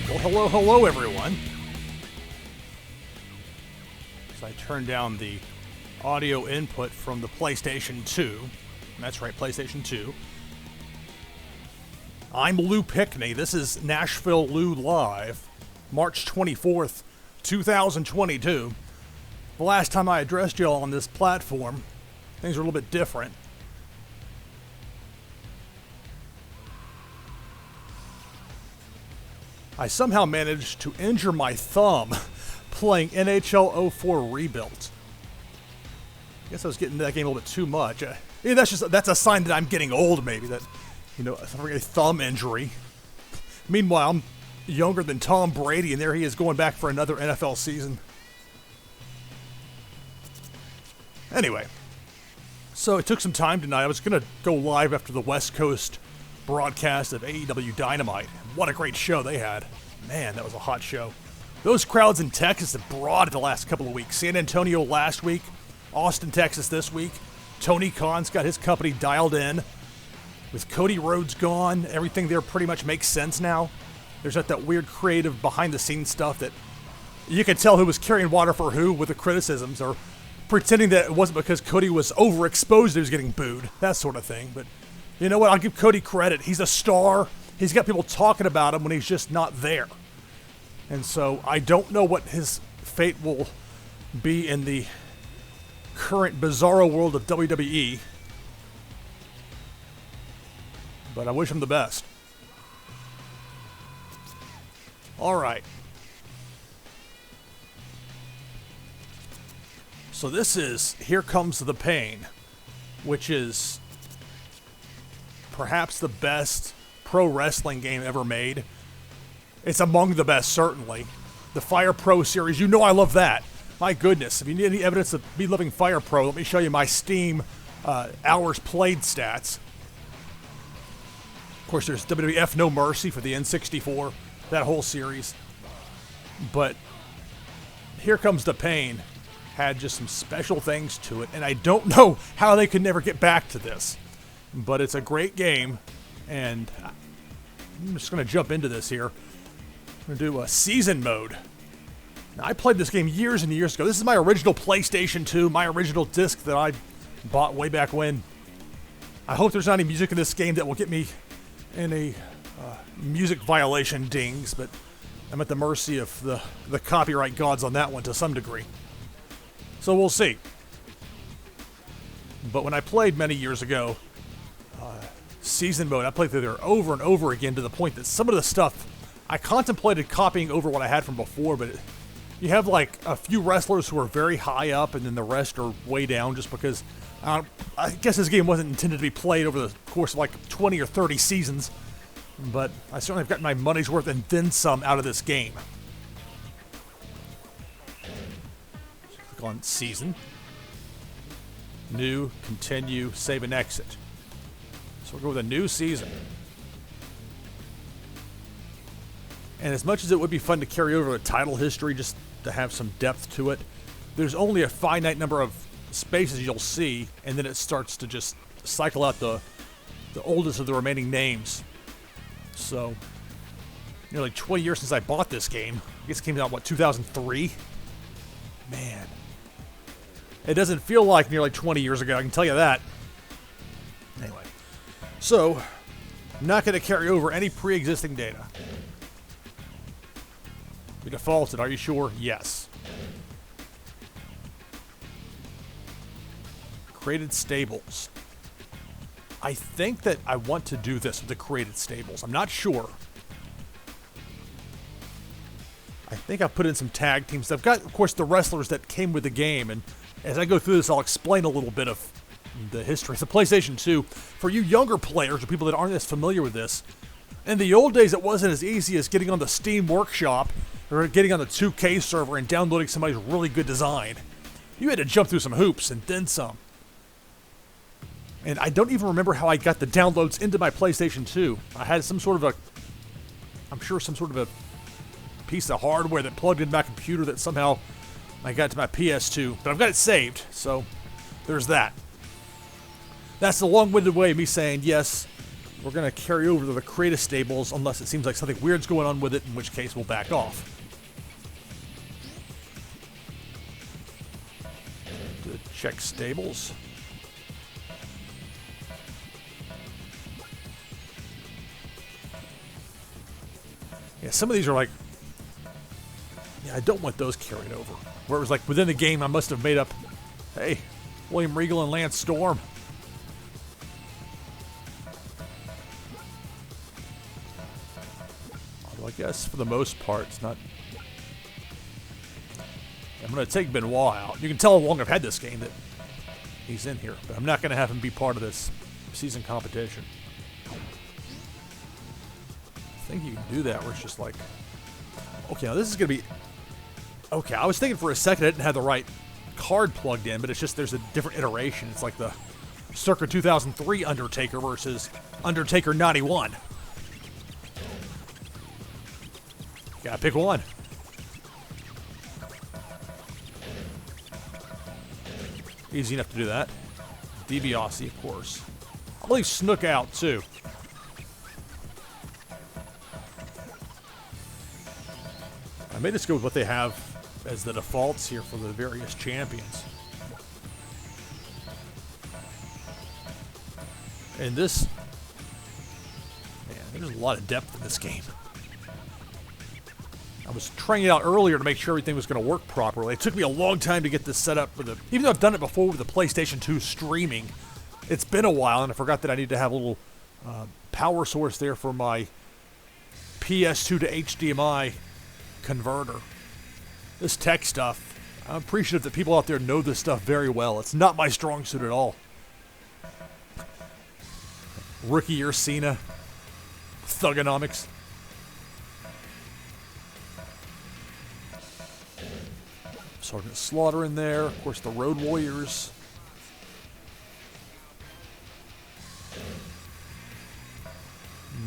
Well, hello, everyone. So I turned down the audio input from the PlayStation 2. That's right, PlayStation 2. I'm Lou Pickney. This is NashvilleLou Live, March 24th, 2022. The last time I addressed y'all on this platform, things are a little bit different. I somehow managed to injure my thumb playing NHL 04 Rebuild. I guess I was getting into that game a little bit too much. Yeah, that's a sign that I'm getting old, maybe, that, a thumb injury. Meanwhile, I'm younger than Tom Brady, and there he is going back for another NFL season. Anyway, so it took some time tonight. I was going to go live after the West Coast broadcast of AEW Dynamite. What a great show they had. Man, that was a hot show. Those crowds in Texas have brought the last couple of weeks. San Antonio last week, Austin, Texas this week. Tony Khan's got his company dialed in. With Cody Rhodes gone, everything there pretty much makes sense now. There's not that weird creative behind-the-scenes stuff that you can tell who was carrying water for who with the criticisms, or pretending that it wasn't because Cody was overexposed he was getting booed, that sort of thing. But you know what? I'll give Cody credit. He's a star. He's got people talking about him when he's just not there. And so I don't know what his fate will be in the current bizarro world of WWE. But I wish him the best. All right. So this is Here Comes the Pain, which is perhaps the best pro wrestling game ever made. It's among the best, certainly. The Fire Pro series, I love that. My goodness, if you need any evidence of me loving Fire Pro, let me show you my Steam hours played stats. Of course, there's WWF No Mercy for the N64, that whole series. But Here Comes the Pain had just some special things to it, and I don't know how they could never get back to this. But it's a great game, and I'm just going to jump into this here. I'm going to do a season mode. Now, I played this game years and years ago. This is my original PlayStation 2, my original disc that I bought way back when. I hope there's not any music in this game that will get me in a music violation dings, but I'm at the mercy of the copyright gods on that one to some degree. So we'll see. But when I played many years ago, season mode, I played through there over and over again to the point that some of the stuff I contemplated copying over what I had from before, but you have like a few wrestlers who are very high up and then the rest are way down just because I guess this game wasn't intended to be played over the course of like 20 or 30 seasons, but I certainly have gotten my money's worth and then some out of this game. Click on Season, New, Continue, Save and Exit. So we'll go with a new season. And as much as it would be fun to carry over the title history just to have some depth to it, there's only a finite number of spaces you'll see, and then it starts to just cycle out the oldest of the remaining names. So, nearly 20 years since I bought this game. I guess it came out, 2003? Man. It doesn't feel like nearly 20 years ago, I can tell you that. Anyway. So, I'm not going to carry over any pre-existing data. We defaulted, are you sure? Yes. Created stables. I think that I want to do this with the created stables. I'm not sure. I think I've put in some tag teams. I've got, of course, the wrestlers that came with the game, and as I go through this, I'll explain a little bit of the history. It's a PlayStation 2. For you younger players or people that aren't as familiar with this, in the old days, it wasn't as easy as getting on the Steam Workshop or getting on the 2K server and downloading somebody's really good design. You had to jump through some hoops and then some. And I don't even remember how I got the downloads into my PlayStation 2. I had some sort of a piece of hardware that plugged into my computer that somehow I got to my PS2. But I've got it saved, so there's that. That's the long-winded way of me saying, yes, we're going to carry over to the creative stables unless it seems like something weird's going on with it, in which case we'll back off. To check stables. Yeah, some of these are like, yeah, I don't want those carried over. Where it was like within the game, I must have made up, hey, William Regal and Lance Storm. Although I guess for the most part, it's not. I'm going to take Benoit out. You can tell how long I've had this game that he's in here, but I'm not going to have him be part of this season competition. I think you can do that where it's just like, okay, now this is going to be, okay, I was thinking for a second I didn't have the right card plugged in, but it's just there's a different iteration. It's like the Circa 2003 Undertaker versus Undertaker 91. Gotta pick one. Easy enough to do that. DiBiase, of course. I'll leave Snook out, too. I may just go with what they have as the defaults here for the various champions. And this, man, there's a lot of depth in this game. I was trying it out earlier to make sure everything was going to work properly. It took me a long time to get this set up with the, even though I've done it before with the PlayStation 2 streaming, it's been a while, and I forgot that I need to have a little power source there for my PS2 to HDMI converter. This tech stuff, I'm appreciative that people out there know this stuff very well. It's not my strong suit at all. Rookie year Cena, Thugonomics. Sergeant Slaughter in there, of course the Road Warriors.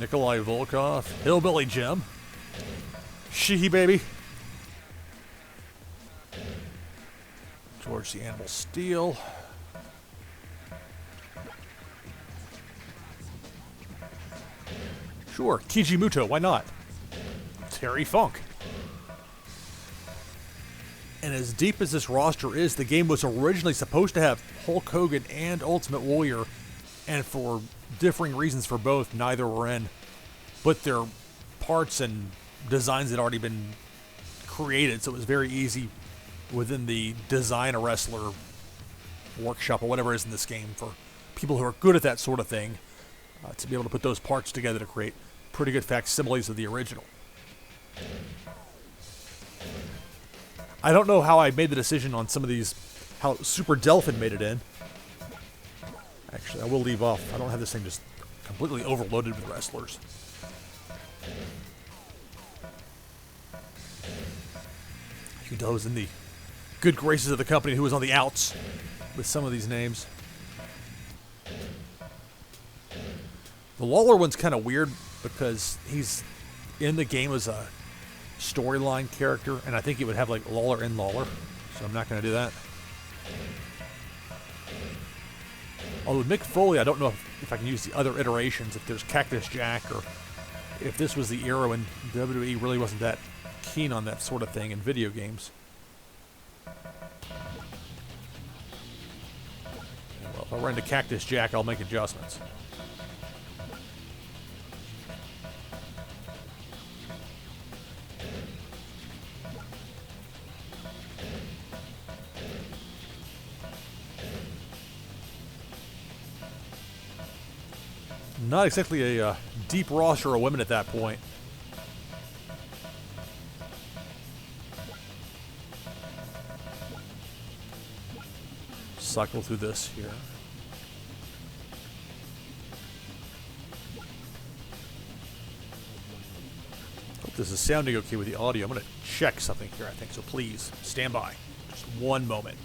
Nikolai Volkov, Hillbilly Jim. Sheehy Baby. George the Animal Steel. Sure, Kijimuto, why not? Terry Funk. And as deep as this roster is, the game was originally supposed to have Hulk Hogan and Ultimate Warrior, and for differing reasons for both, neither were in. But their parts and designs had already been created, so it was very easy within the design a wrestler workshop or whatever is in this game for people who are good at that sort of thing to be able to put those parts together to create pretty good facsimiles of the original. I don't know how I made the decision on some of these, how Super Delphin made it in. Actually, I will leave off. I don't have this thing just completely overloaded with wrestlers. You can tell I was in the good graces of the company who was on the outs with some of these names. The Lawler one's kind of weird because he's in the game as a storyline character, and I think it would have like Lawler in Lawler, so I'm not going to do that. Although Mick Foley, I don't know if I can use the other iterations, if there's Cactus Jack, or if this was the era when WWE really wasn't that keen on that sort of thing in video games. Well, if I run into Cactus Jack, I'll make adjustments. Not exactly a deep roster of women at that point. Cycle through this here. Hope this is sounding okay with the audio. I'm going to check something here, I think, so please stand by. Just one moment.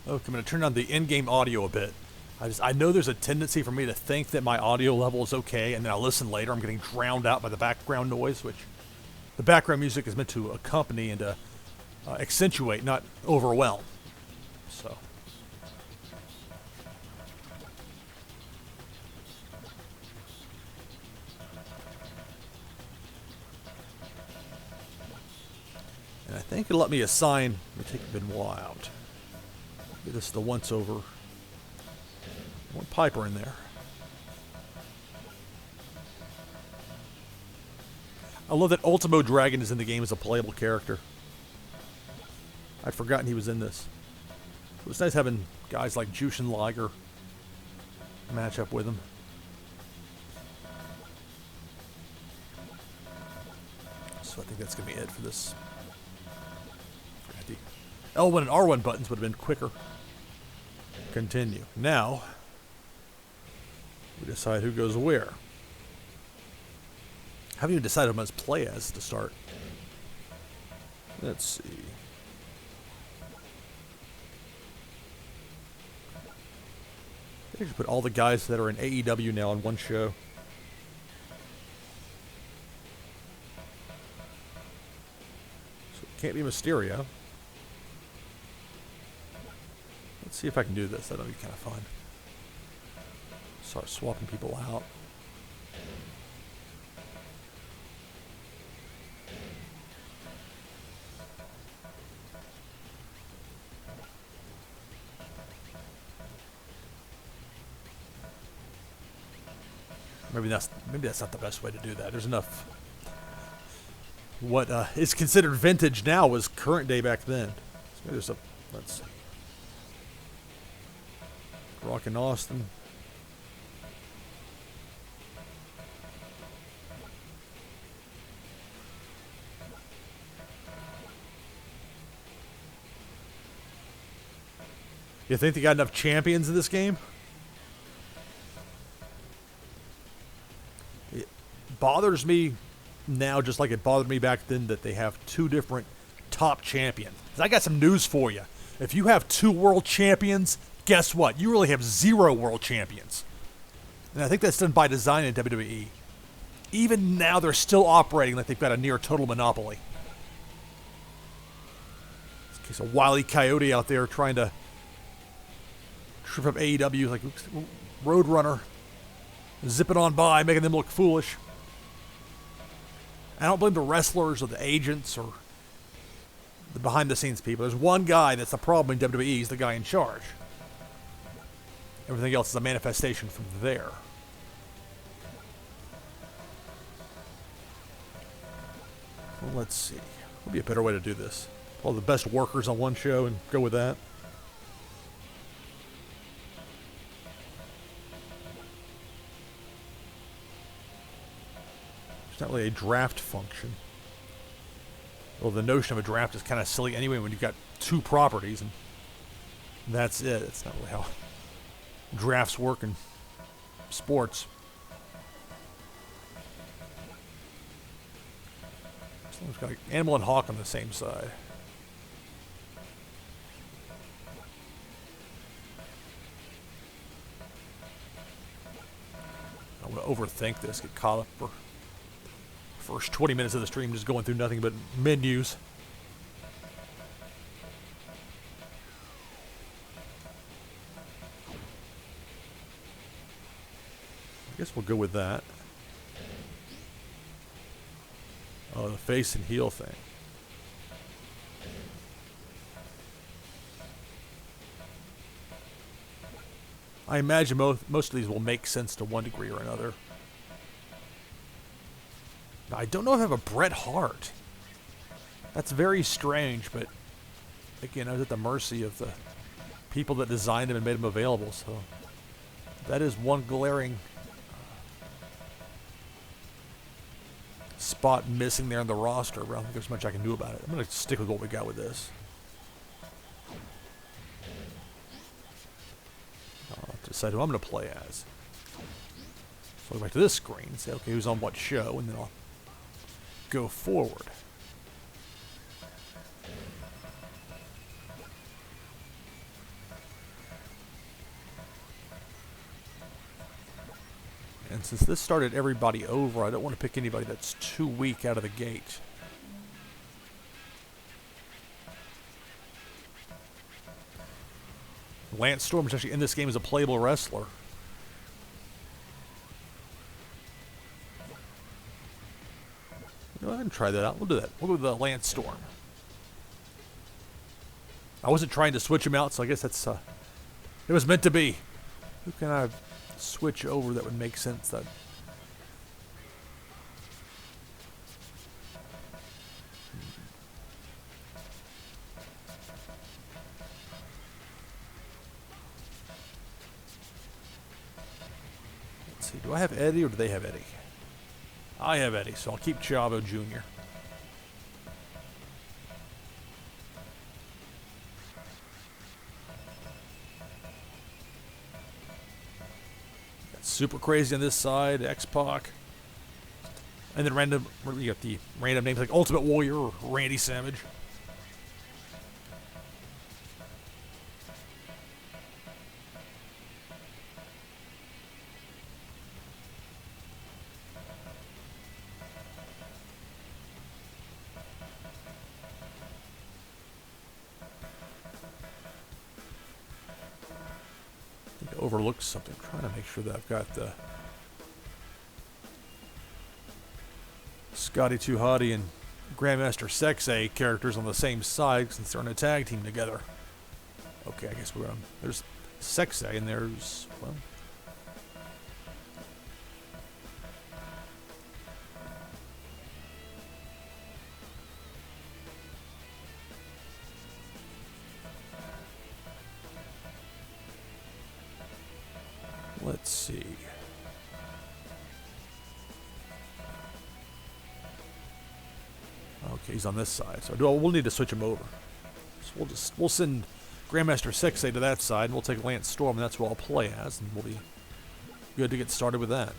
Okay, I'm going to turn on the in-game audio a bit. I know there's a tendency for me to think that my audio level is okay, and then I'll listen later. I'm getting drowned out by the background noise, which the background music is meant to accompany and to accentuate, not overwhelm. So. And I think it'll let me assign, let me take Benoit out. Get this the once over. One Piper in there. I love that Ultimo Dragon is in the game as a playable character. I'd forgotten he was in this. It was nice having guys like Jushin Liger match up with him. So I think that's going to be it for this. The L1 and R1 buttons would have been quicker. Continue. Now, we decide who goes where. Haven't even decided who I must play as to start. Let's see. I think I should put all the guys that are in AEW now on one show. So it can't be Mysterio. Let's see if I can do this. That'll be kind of fun. Start swapping people out. Maybe that's not the best way to do that. There's enough. What is considered vintage now was current day back then. So maybe there's a. Let's see. Rock and Austin. You think they got enough champions in this game? It bothers me now, just like it bothered me back then, that they have two different top champions. 'Cause I got some news for you. If you have two world champions, guess what? You really have 0 world champions. And I think that's done by design in WWE. Even now, they're still operating like they've got a near total monopoly. In case a Wile E. Coyote out there trying to trip up AEW, like Roadrunner, zipping on by, making them look foolish. I don't blame the wrestlers or the agents or the behind-the-scenes people. There's one guy that's the problem in WWE. He's the guy in charge. Everything else is a manifestation from there. Well, let's see. What would be a better way to do this? All the best workers on one show and go with that. There's not really a draft function. Well, the notion of a draft is kind of silly anyway when you've got two properties and that's it. It's not really how drafts work in sports. Someone's got Animal and Hawk on the same side. I don't want to overthink this, get caught up for the first 20 minutes of the stream just going through nothing but menus. I guess we'll go with that. Oh, the face and heel thing. I imagine most of these will make sense to one degree or another. Now, I don't know if I have a Bret Hart. That's very strange, but again, I was at the mercy of the people that designed him and made him available, so that is one glaring spot missing there in the roster. I don't think there's much I can do about it. I'm going to stick with what we got with this. I'll decide who I'm going to play as. So go back to this screen, say, okay, who's on what show, and then I'll go forward. And since this started everybody over, I don't want to pick anybody that's too weak out of the gate. Lance Storm is actually in this game as a playable wrestler. Go ahead and try that out. We'll do that. We'll go with the Lance Storm. I wasn't trying to switch him out, so I guess that's it was meant to be. Who can I switch over that would make sense? That let's see. Do I have Eddie or do they have Eddie? I have Eddie, so I'll keep Chavo Jr. Super Crazy on this side, X-Pac. And then random, you got the random names like Ultimate Warrior or Randy Savage. Overlooked something. I'm trying to make sure that I've got the Scotty 2 Hottie and Grandmaster Sexay characters on the same side since they're in a tag team together. Okay, I guess we're there's Sexay and there's, well, let's see. Okay, he's on this side, so we'll need to switch him over. So we'll send Grandmaster Sexay to that side, and we'll take Lance Storm, and that's who I'll play as, and we'll be good to get started with that.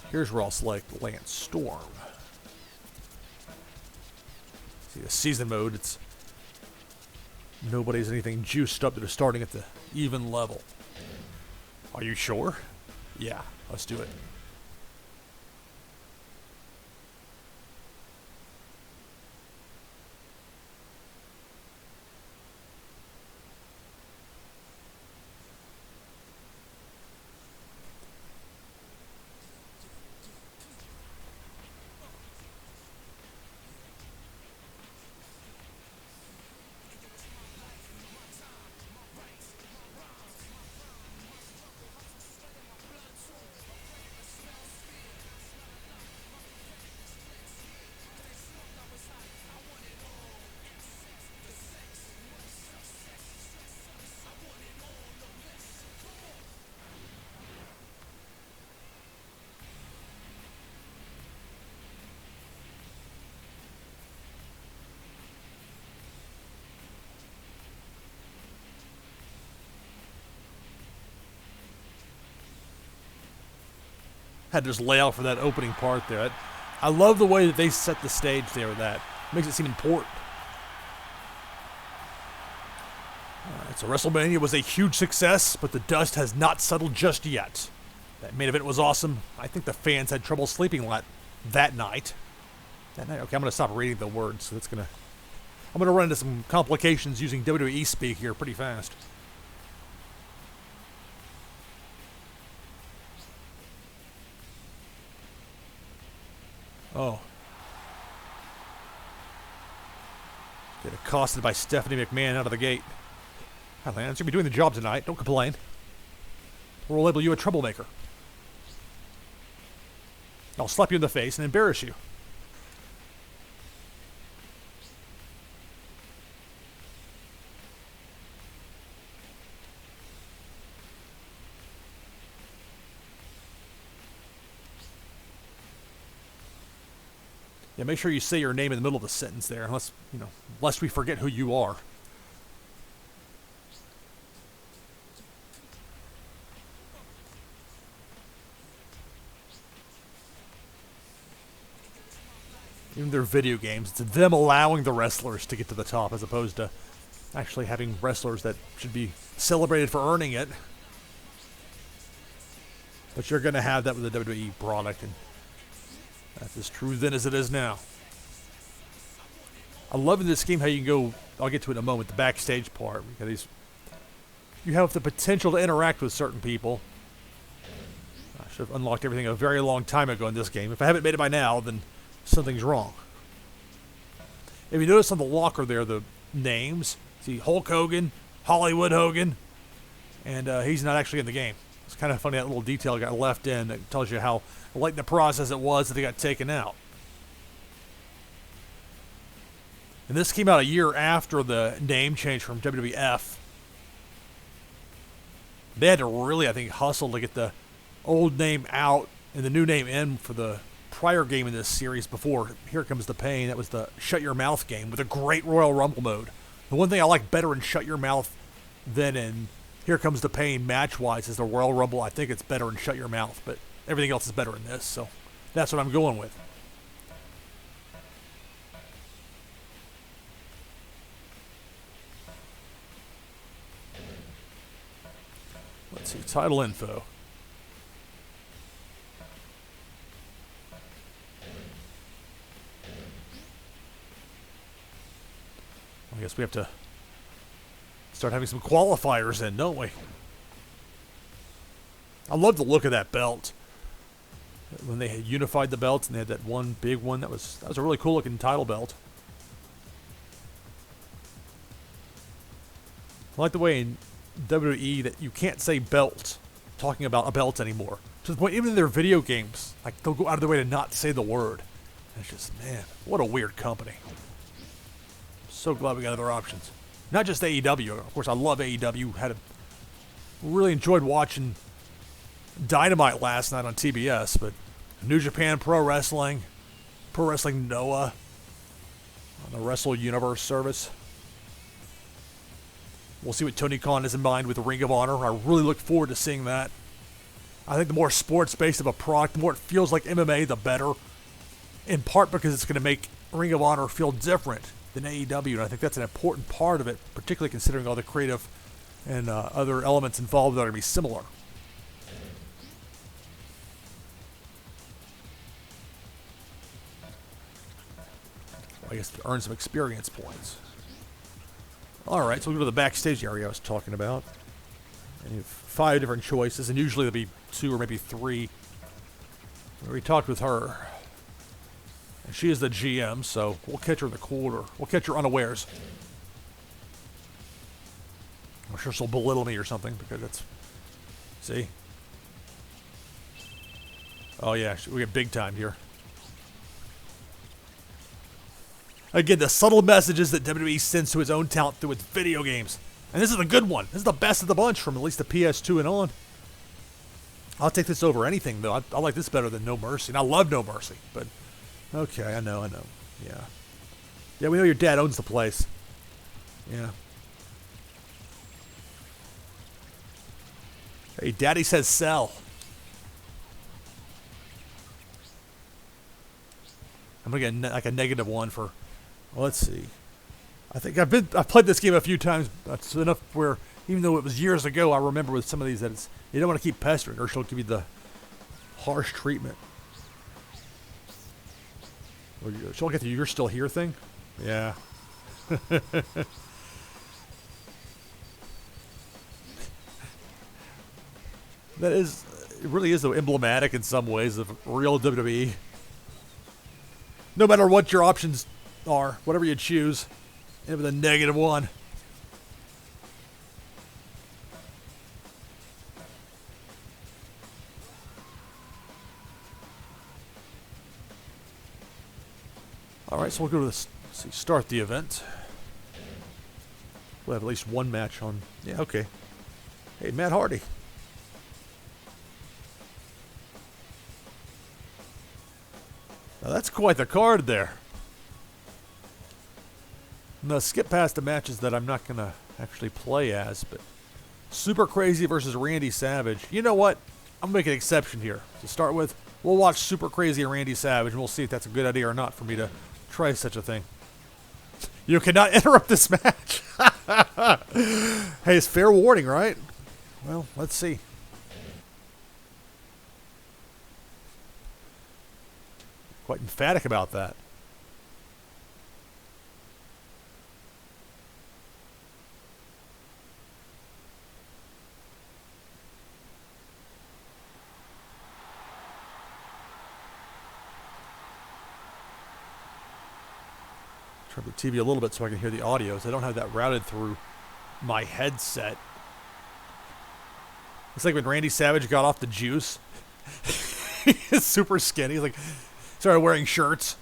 Here's where I'll select Lance Storm. See, the season mode, it's nobody's anything juiced up that are starting at the even level. Are you sure? Yeah, let's do it. Had to just lay out for that opening part there. I love the way that they set the stage there with that. Makes it seem important. Alright, so WrestleMania was a huge success, but the dust has not settled just yet. That main event was awesome. I think the fans had trouble sleeping that night. Okay, I'm going to stop reading the words. So I'm going to run into some complications using WWE speak here pretty fast. Oh. Get accosted by Stephanie McMahon out of the gate. Hi, Lance. You'll be doing the job tonight. Don't complain. We'll label you a troublemaker. I'll slap you in the face and embarrass you. Yeah, make sure you say your name in the middle of the sentence there, lest we forget who you are. Even their video games, it's them allowing the wrestlers to get to the top as opposed to actually having wrestlers that should be celebrated for earning it. But you're going to have that with the WWE product, and that's as true then as it is now. I love in this game how you can go, I'll get to it in a moment, the backstage part. Because you have the potential to interact with certain people. I should have unlocked everything a very long time ago in this game. If I haven't made it by now, then something's wrong. If you notice on the locker there, the names, see Hulk Hogan, Hollywood Hogan, and he's not actually in the game. It's kind of funny that little detail got left in that tells you how late in the process it was that they got taken out. And this came out a year after the name change from WWF. They had to really, I think, hustle to get the old name out and the new name in for the prior game in this series before Here Comes the Pain. That was the Shut Your Mouth game with a great Royal Rumble mode. The one thing I like better in Shut Your Mouth than in Here Comes the Pain match-wise is the Royal Rumble. I think it's better in Shut Your Mouth, but everything else is better in this, so that's what I'm going with. Let's see, title info. I guess we have to start having some qualifiers in, don't we? I love the look of that belt. When they had unified the belts and they had that one big one, that was a really cool looking title belt. I like the way in WWE that you can't say belt talking about a belt anymore. To the point, even in their video games, like they'll go out of their way to not say the word. And it's just, man, what a weird company. So glad we got other options. Not just AEW. Of course, I love AEW. Really enjoyed watching Dynamite last night on TBS, but New Japan Pro Wrestling Noah on the Wrestle Universe service. We'll see what Tony Khan has in mind with the Ring of Honor. I really look forward to seeing that. I think the more sports-based of a product, the more it feels like MMA, the better. In part because it's going to make Ring of Honor feel different than AEW, and I think that's an important part of it, particularly considering all the creative and other elements involved that are going to be similar. I guess to earn some experience points. Alright, so we'll go to the backstage area I was talking about. And you have 5 different choices, and usually there'll be 2 or maybe 3. We talked with her. And she is the GM, so we'll catch her in the quarter. We'll catch her unawares. I'm sure she'll belittle me or something, because it's... See? Oh yeah, we get big time here. Again, the subtle messages that WWE sends to its own talent through its video games. And this is a good one. This is the best of the bunch from at least the PS2 and on. I'll take this over anything, though. I like this better than No Mercy. And I love No Mercy, but... Okay, I know. Yeah. Yeah, we know your dad owns the place. Yeah. Hey, Daddy says sell. I'm gonna get like a -1 for... Well, let's see. I think I've played this game a few times. That's enough where, even though it was years ago, I remember with some of these that it's, you don't want to keep pestering, or she'll give you the harsh treatment. Or she'll get the "you're still here" thing. Yeah. That is, it really is though emblematic in some ways of real WWE. No matter what your options are, whatever you choose, end with a -1. Alright, so we'll go to this, start the event. We'll have at least one match on. Yeah, okay. Hey, Matt Hardy. Now that's quite the card there. Now skip past the matches that I'm not going to actually play as, but Super Crazy versus Randy Savage. You know what? I'm going to make an exception here. To start with, We'll watch Super Crazy and Randy Savage, and we'll see if that's a good idea or not for me to try such a thing. You cannot interrupt this match. Hey, it's fair warning, right? Well, let's see. Quite emphatic about that. Turn the TV a little bit so I can hear the audio. So I don't have that routed through my headset. It's like when Randy Savage got off the juice. He's super skinny. He's like, started wearing shirts.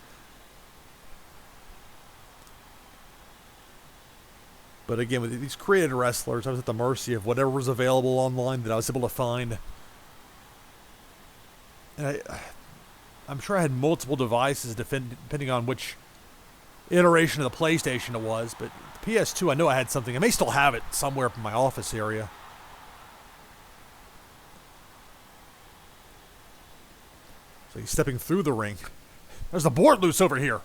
But again, with these created wrestlers, I was at the mercy of whatever was available online that I was able to find. And I'm sure I had multiple devices depending on which iteration of the PlayStation it was. But the PS2, I know I had something. I may still have it somewhere up in my office area. So he's stepping through the ring. There's the board loose over here.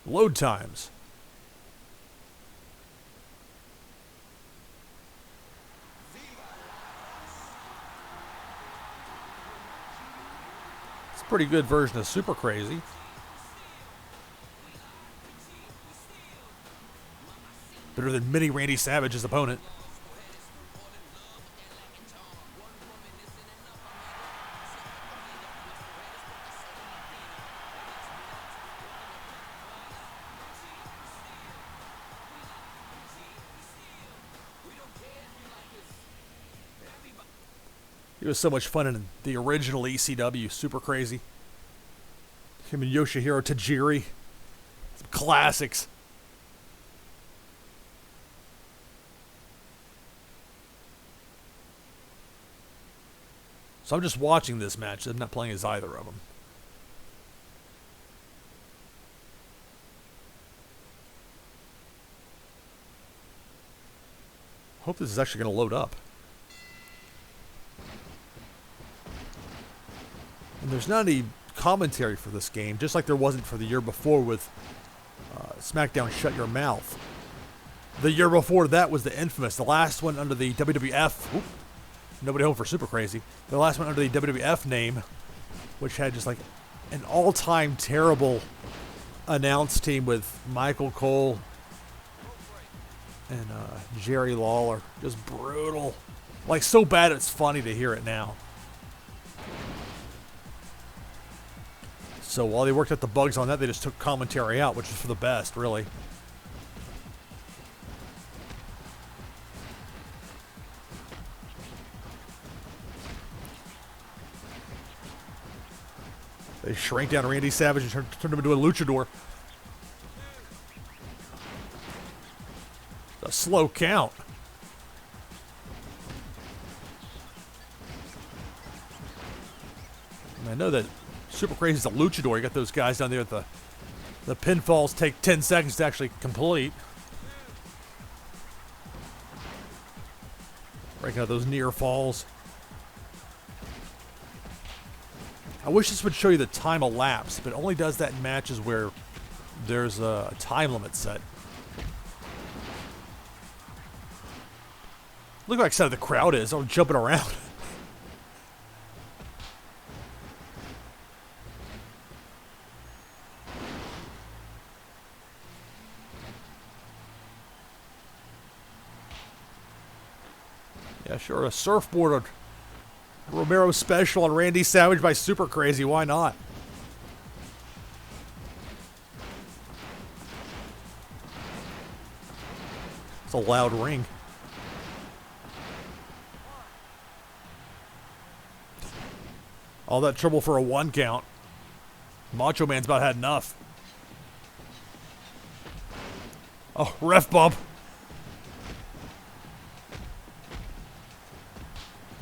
Load times. It's a pretty good version of Super Crazy. Better than mini Randy Savage's opponent. It was so much fun in the original ECW, Super Crazy. Him and Yoshihiro Tajiri. Some classics. So I'm just watching this match. I'm not playing as either of them. Hope this is actually going to load up. And there's not any commentary for this game, just like there wasn't for the year before with Smackdown Shut Your Mouth. The year before that was the infamous, the last one under the WWF. Whoop, nobody home for Super Crazy. The last one under the WWF name, which had just like an all-time terrible announce team with Michael Cole and Jerry Lawler. Just brutal. Like so bad it's funny to hear it now. So while they worked out the bugs on that, they just took commentary out, which is for the best, really. They shrank down Randy Savage and turned him into a luchador. A slow count. And I know that Super Crazy is a luchador. You got those guys down there at the pinfalls take 10 seconds to actually complete. Breaking out those near falls. I wish this would show you the time elapsed, but it only does that in matches where there's a time limit set. Look how excited the crowd is. I'm jumping around. Yeah, sure. A surfboard, a Romero special on Randy Savage by Super Crazy. Why not? It's a loud ring. All that trouble for a 1 count. Macho Man's about had enough. Oh, ref bump.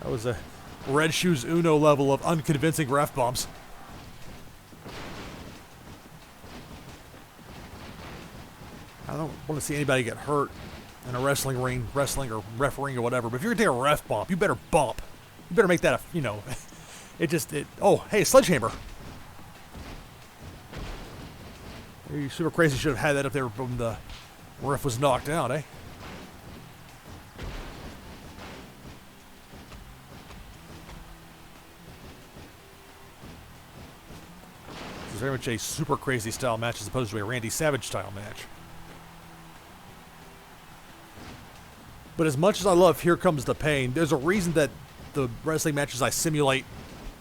That was a Red Shoes Uno level of unconvincing ref bumps. I don't want to see anybody get hurt in a wrestling ring, wrestling or refereeing or whatever. But if you're going to take a ref bump, you better bump. You better make that oh, hey, sledgehammer. You super crazy should have had that up there when the ref was knocked out, eh? This is very much a super crazy style match as opposed to a Randy Savage style match. But as much as I love Here Comes the Pain, there's a reason that the wrestling matches I simulate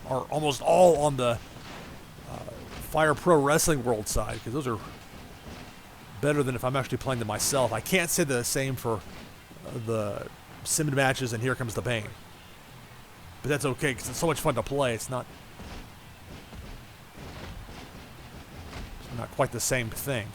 are almost all on the Fire Pro Wrestling World side, because those are better than if I'm actually playing them myself. I can't say the same for the sim matches and Here Comes the Pain. But that's okay, because it's so much fun to play. It's not quite the same thing.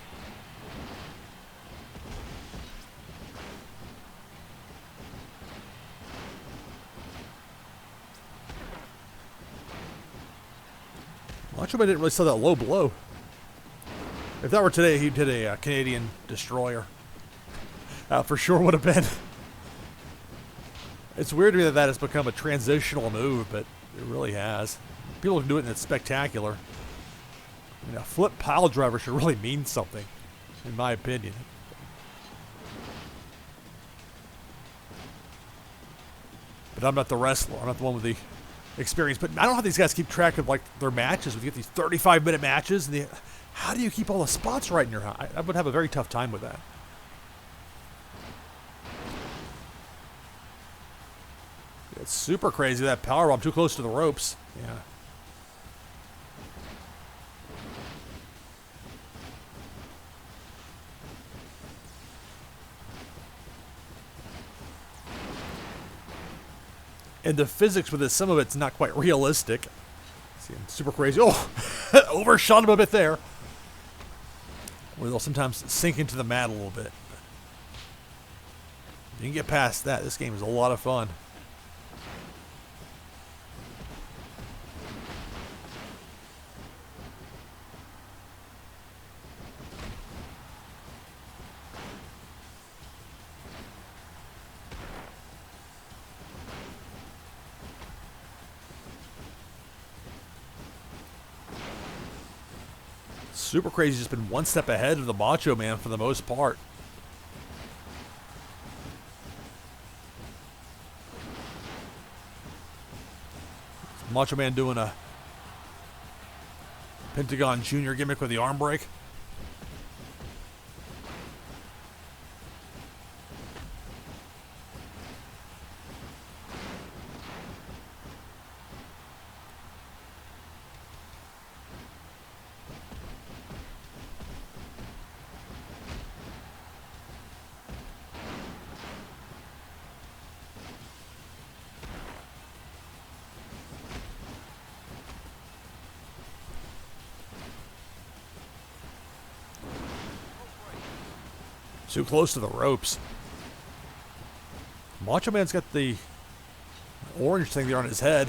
Macho Man didn't really sell that low blow. If that were today, he'd hit a Canadian destroyer. For sure would have been. It's weird to me that has become a transitional move, but it really has. People can do it and it's spectacular. I mean, a flip pile driver should really mean something, in my opinion. But I'm not the wrestler. I'm not the one with the experience. But I don't know how these guys keep track of like their matches. We get these 35-minute matches, and how do you keep all the spots right in your house? I would have a very tough time with that. It's super crazy, that powerbomb too close to the ropes. Yeah. And the physics with it, some of it's not quite realistic. See, super crazy. Oh, overshot him a bit there. Where they'll sometimes sink into the mat a little bit. You can get past that. This game is a lot of fun. Super Crazy just been one step ahead of the Macho Man for the most part. Macho Man doing a Pentagon Jr. gimmick with the arm break. Too close to the ropes. Macho Man's got the orange thing there on his head.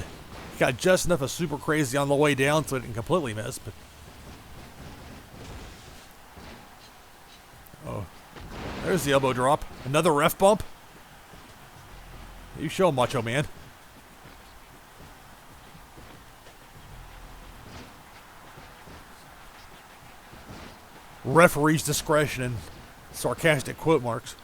He got just enough of Super Crazy on the way down so it didn't completely miss. But oh, there's the elbow drop. Another ref bump. You show him, Macho Man. Referee's discretion and sarcastic quote marks.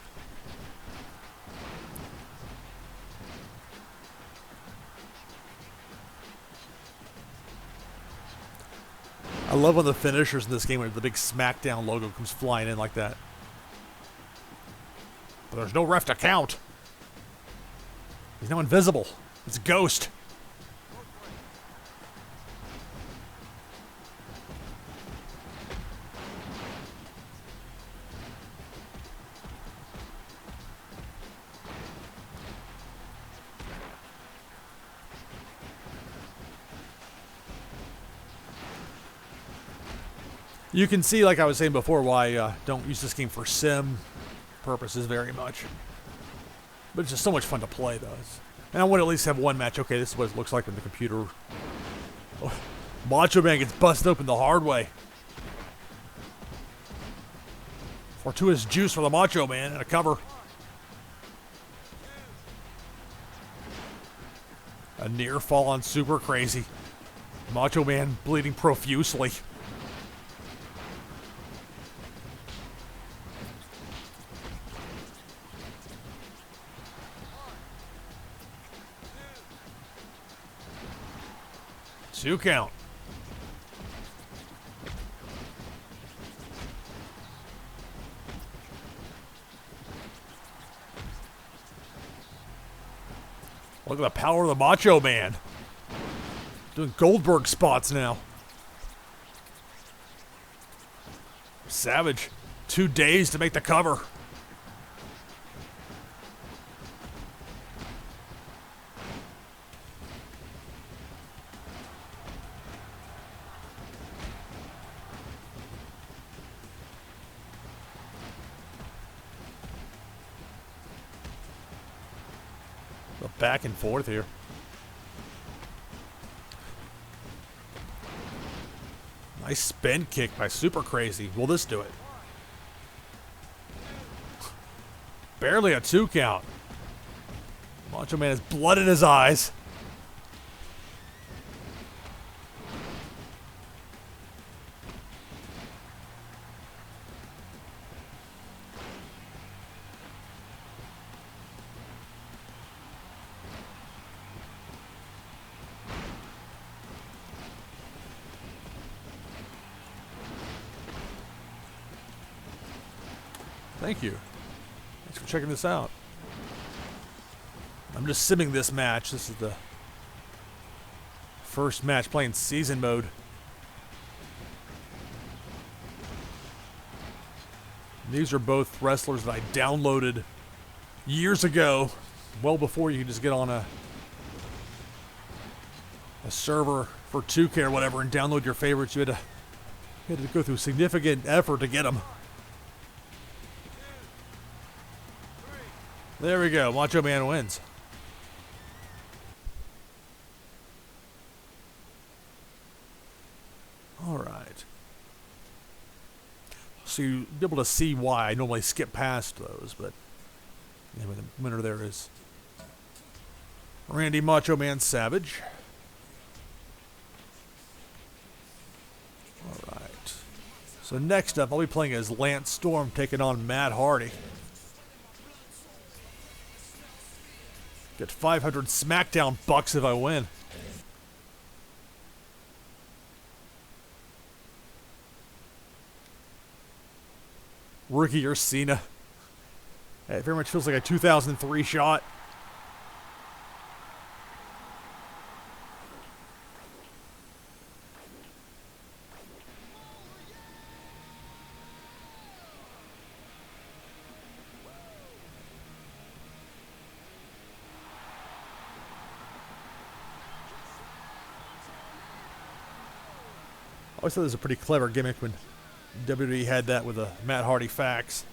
I love when the finishers in this game, where the big Smackdown logo comes flying in like that. But there's no ref to count. He's now invisible. It's a ghost. You can see, like I was saying before, why I don't use this game for sim purposes very much. But it's just so much fun to play, though. And I want to at least have one match. Okay, this is what it looks like in the computer. Oh, Macho Man gets busted open the hard way. Fortuitous juice for the Macho Man and a cover. A near fall on Super Crazy. Macho Man bleeding profusely. Two count. Look at the power of the Macho Man. Doing Goldberg spots now. Savage. 2 days to make the cover. Back and forth here. Nice spin kick by Super Crazy. Will this do it? Barely a 2 count. Macho Man has blood in his eyes. Thank you. Thanks for checking this out. I'm just simming this match. This is the first match playing season mode. These are both wrestlers that I downloaded years ago, well before you could just get on a server for 2K or whatever and download your favorites. You had to go through significant effort to get them. There we go. Macho Man wins. All right. So you'll be able to see why I normally skip past those, but anyway, the winner there is Randy Macho Man Savage. All right. So next up, I'll be playing as Lance Storm taking on Matt Hardy. Get 500 Smackdown bucks if I win. Rookie or Cena. It very much feels like a 2003 shot. I always thought it was a pretty clever gimmick when WWE had that with the Matt Hardy fax.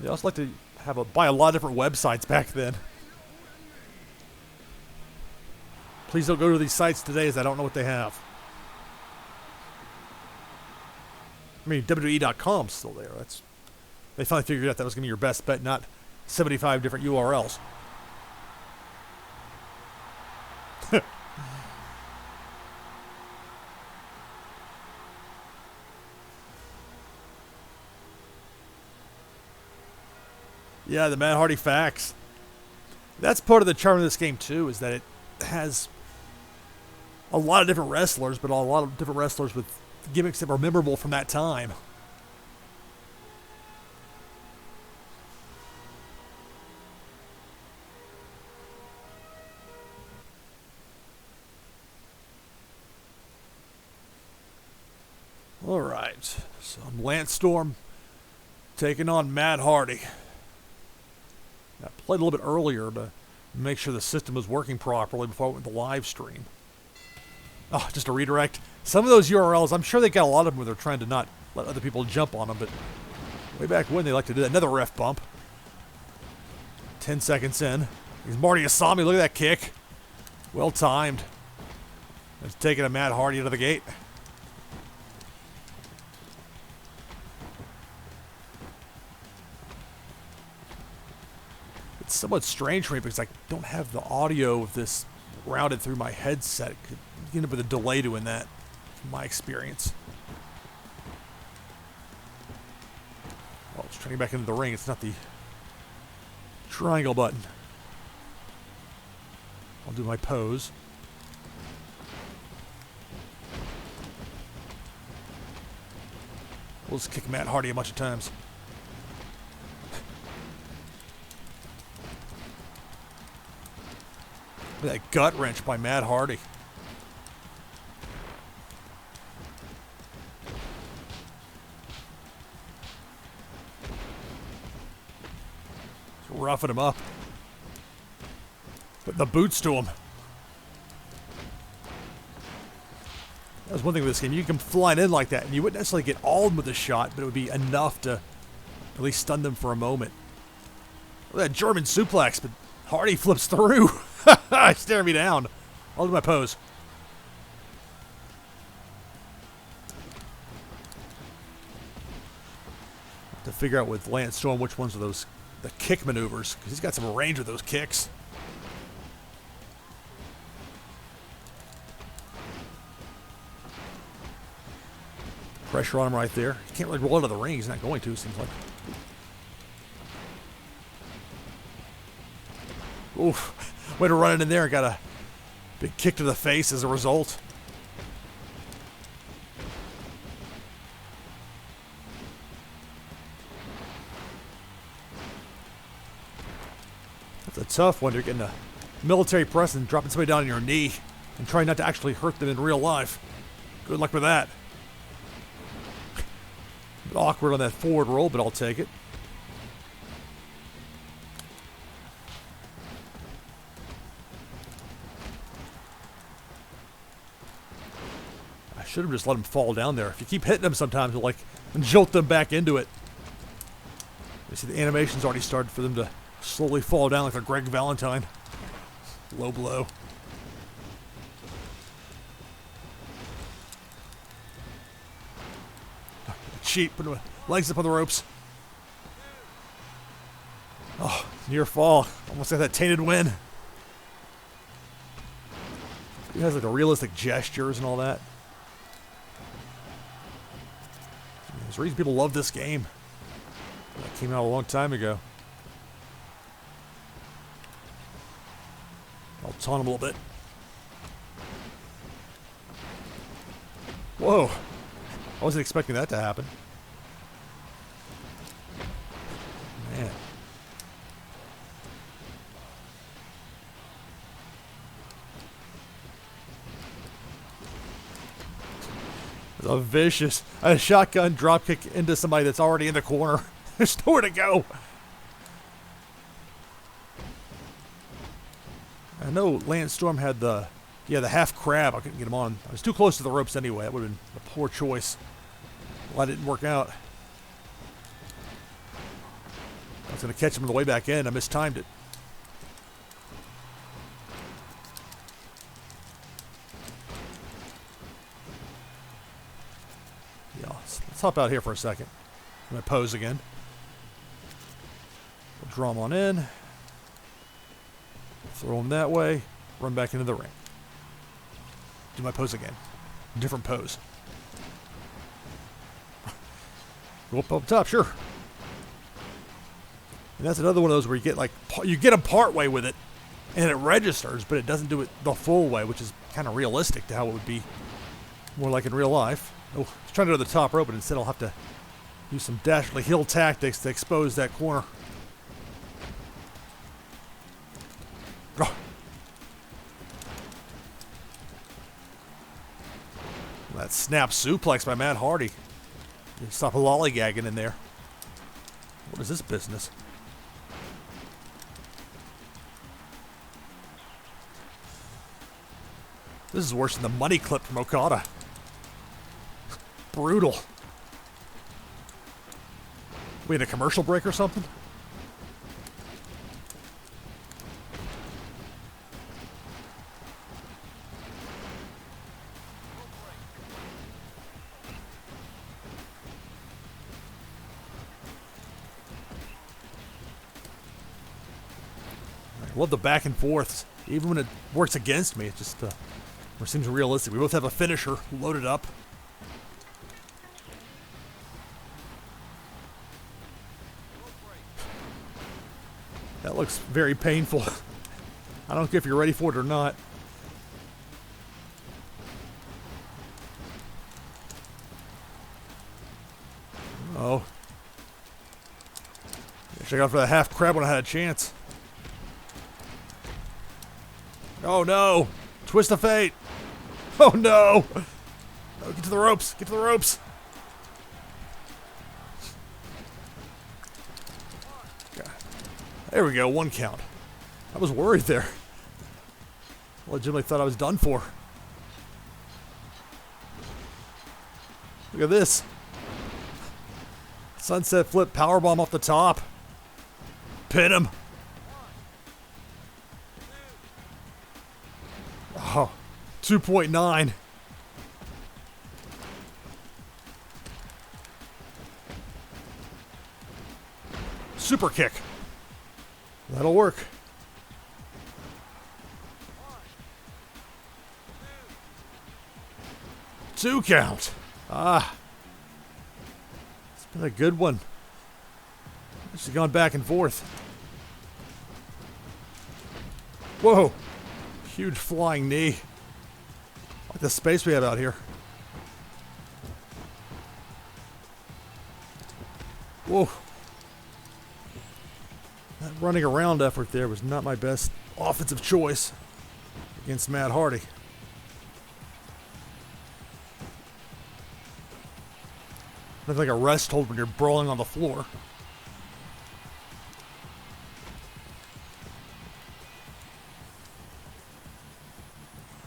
They also like to buy a lot of different websites back then. Please don't go to these sites today, as I don't know what they have. I mean, WWE.com's still there. They finally figured out that was going to be your best bet, not 75 different URLs. Yeah, the Matt Hardy fax. That's part of the charm of this game, too, is that it has a lot of different wrestlers, but a lot of different wrestlers with gimmicks that were memorable from that time. All right, so I'm Lance Storm taking on Matt Hardy. I played a little bit earlier to make sure the system was working properly before I went to live stream. Oh, just a redirect. Some of those URLs, I'm sure they got a lot of them where they're trying to not let other people jump on them, but way back when they like to do that. Another ref bump. 10 seconds in. He's Marty Asami. Look at that kick. Well timed. It's taking a Matt Hardy out of the gate. It's somewhat strange for me because I don't have the audio of this routed through my headset. It could end up with a delay doing that, from my experience. Well, it's turning back into the ring. It's not the triangle button. I'll do my pose. We'll just kick Matt Hardy a bunch of times. Look at that gut wrench by Matt Hardy. Just roughing him up. Putting the boots to him. That was one thing with this game. You can fly in like that, and you wouldn't necessarily get all of them with a shot, but it would be enough to at least stun them for a moment. Look at that German suplex, but Hardy flips through. Stare me down. I'll do my pose. To figure out with Lance Storm which ones are those the kick maneuvers, because he's got some range with those kicks. Pressure on him right there. He can't really roll out of the ring. He's not going to, seems like. Oof. Way to run it in there. Got a big kick to the face as a result. That's a tough one. You're getting a military press and dropping somebody down on your knee and trying not to actually hurt them in real life. Good luck with that. Bit awkward on that forward roll, but I'll take it. I should have just let him fall down there. If you keep hitting them sometimes, you'll like jolt them back into it. You see the animation's already started for them to slowly fall down like a Greg Valentine. Low blow. Cheat, put my legs up on the ropes. Oh, near fall. Almost got that tainted win. He has like the realistic gestures and all that. There's a reason people love this game. That came out a long time ago. I'll taunt him a little bit. Whoa. I wasn't expecting that to happen. Man. It's a vicious shotgun dropkick into somebody that's already in the corner. There's nowhere to go. I know Lance Storm had the half crab. I couldn't get him on. I was too close to the ropes anyway. That would have been a poor choice. Well, that didn't work out. I was going to catch him on the way back in. I mistimed it. Yeah, let's hop out here for a second. I'm going to pose again. We'll draw him on in. Throw him that way. Run back into the ring. Do my pose again. Different pose. Go up top, sure. And that's another one of those where you get them part way with it, and it registers, but it doesn't do it the full way, which is kind of realistic to how it would be more like in real life. Oh, I was trying to go to the top rope, but instead I'll have to use some dastardly heel tactics to expose that corner. Oh. That snap suplex by Matt Hardy. Stop lollygagging in there. What is this business? This is worse than the money clip from Okada. Brutal. We had a commercial break or something? I love the back and forths. Even when it works against me, it just seems realistic. We both have a finisher loaded up. That looks very painful. I don't care if you're ready for it or not. Oh. Check out for the half crab when I had a chance. Oh no! Twist of fate! Oh no! Oh, get to the ropes! Get to the ropes! God. There we go, 1 count. I was worried there. I legitimately thought I was done for. Look at this. Sunset flip powerbomb off the top. Pin him. Oh, 2.9. Super kick. That'll work. Two count. Ah. It's been a good one. It's gone back and forth. Whoa. Huge flying knee. Like the space we have out here. Whoa. That running around effort there was not my best offensive choice against Matt Hardy. Nothing like a rest hold when you're brawling on the floor.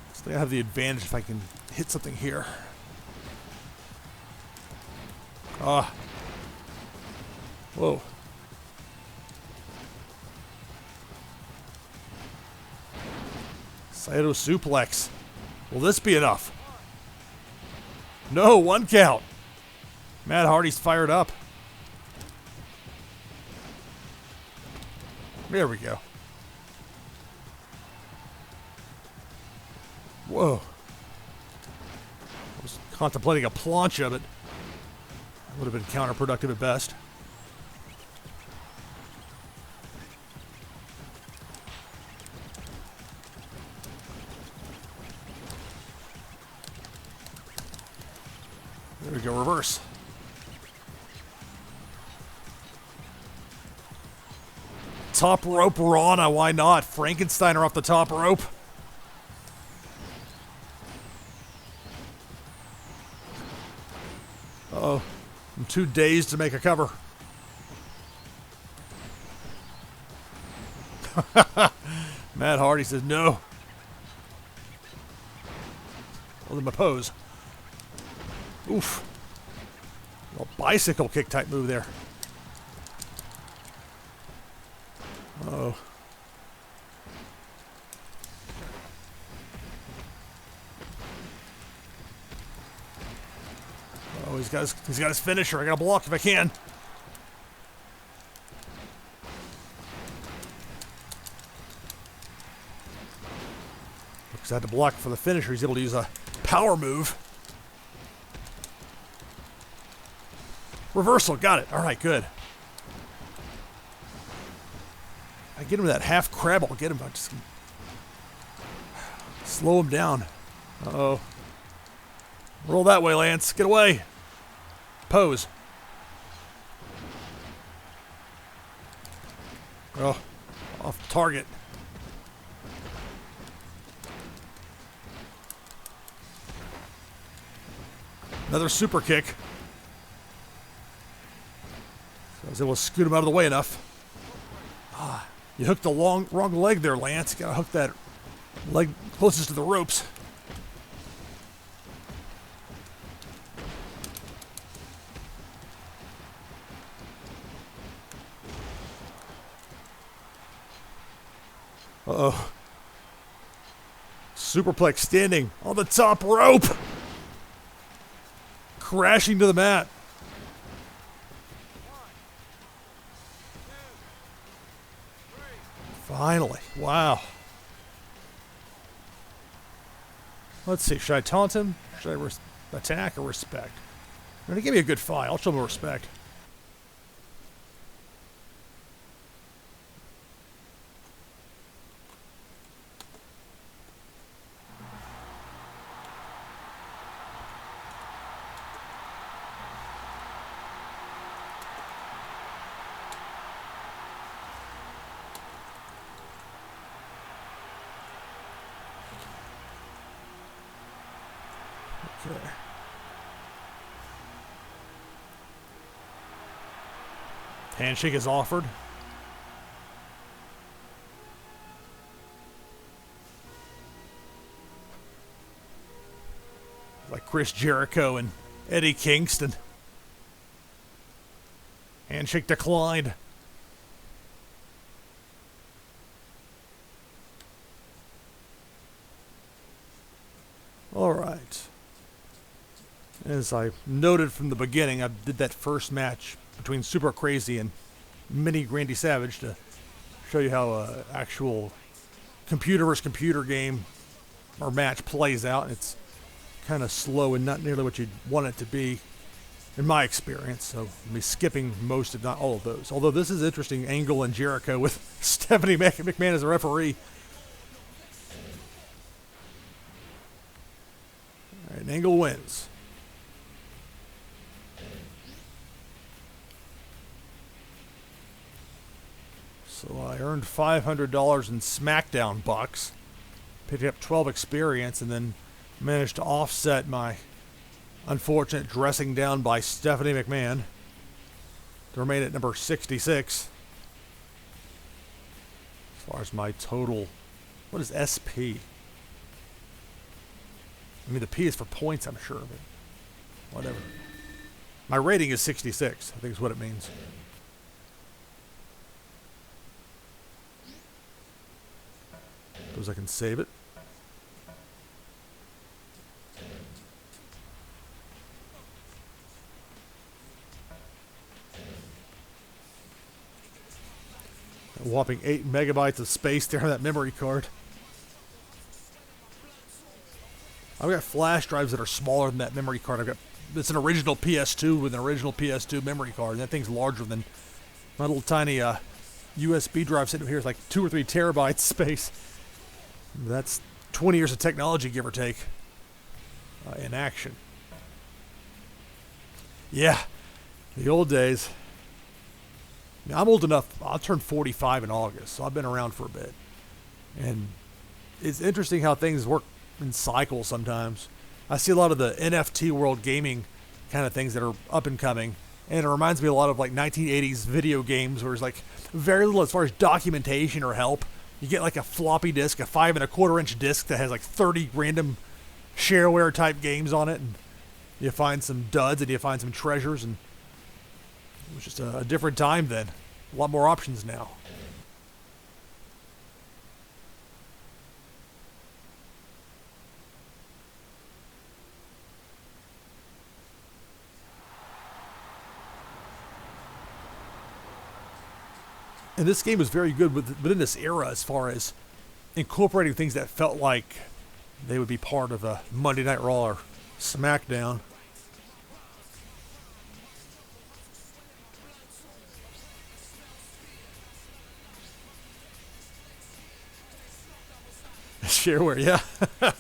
I think I have the advantage if I can hit something here. Ah. Whoa. Saito suplex. Will this be enough? No, 1 count. Matt Hardy's fired up. There we go. Whoa. I was contemplating a plancha, but that would have been counterproductive at best. There we go, reverse. Top rope Rana, why not? Frankensteiner off the top rope. Uh-oh. I'm too dazed to make a cover. Matt Hardy says no. Well, my pose. Oof. A bicycle kick type move there. Uh-oh. Oh, he's got his finisher. I gotta block if I can. Because I had to block for the finisher. He's able to use a power move. Reversal, got it. All right, good. I get him with that half crab. I'll get him. I just slow him down. Uh-oh. Roll that way, Lance. Get away. Pose. Oh, off target. Another super kick. So I was able to scoot him out of the way enough. Ah, you hooked the wrong leg there, Lance. You gotta hook that leg closest to the ropes. Uh-oh. Superplex standing on the top rope. Crashing to the mat. Finally. Wow. Let's see. Should I taunt him? Should I attack or respect? I'm going to give me a good fight. I'll show him respect. Okay. Handshake is offered. Like Chris Jericho and Eddie Kingston. Handshake declined. All right. As I noted from the beginning, I did that first match between Super Crazy and Mini Randy Savage to show you how actual computer versus computer game or match plays out. It's kind of slow and not nearly what you'd want it to be, in my experience. So I'll be skipping most, if not all of those. Although this is interesting, Angle and Jericho with Stephanie McMahon as a referee. All right, and Angle wins. So I earned $500 in Smackdown bucks, picked up 12 experience, and then managed to offset my unfortunate dressing down by Stephanie McMahon to remain at number 66. As far as my total, what is SP? I mean, the P is for points, I'm sure, but whatever. My rating is 66, I think is what it means. Suppose I can save it. A whopping 8 megabytes of space there on that memory card. I've got flash drives that are smaller than that memory card. It's an original PS2 with an original PS2 memory card, and that thing's larger than my little tiny USB drive sitting here. Is like 2 or 3 terabytes space. That's 20 years of technology, give or take, in action. Yeah, the old days. Now, I'm old enough. I'll turn 45 in August, so I've been around for a bit. And it's interesting how things work in cycles sometimes. I see a lot of the NFT world gaming kind of things that are up and coming, and it reminds me a lot of like 1980s video games where there's like very little as far as documentation or help. You get like a floppy disk, a 5 1/4 inch disc that has like 30 random shareware type games on it, and you find some duds and you find some treasures, and it was just a different time then. A lot more options now. And this game was very good within this era as far as incorporating things that felt like they would be part of a Monday Night Raw or Smackdown. Shareware, yeah.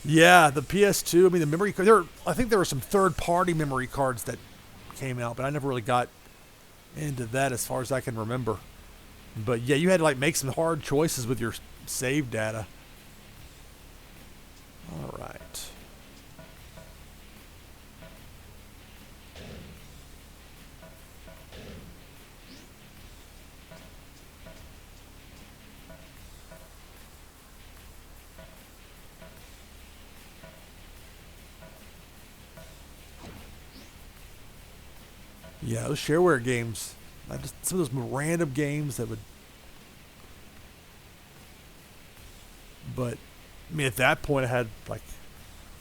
Yeah, the PS2, I mean, the memory card. I think there were some third-party memory cards that came out, but I never really got into that as far as I can remember. But yeah, you had to like make some hard choices with your save data. All right. Yeah, those shareware games. Some of those random games that would. But, I mean, at that point, I had like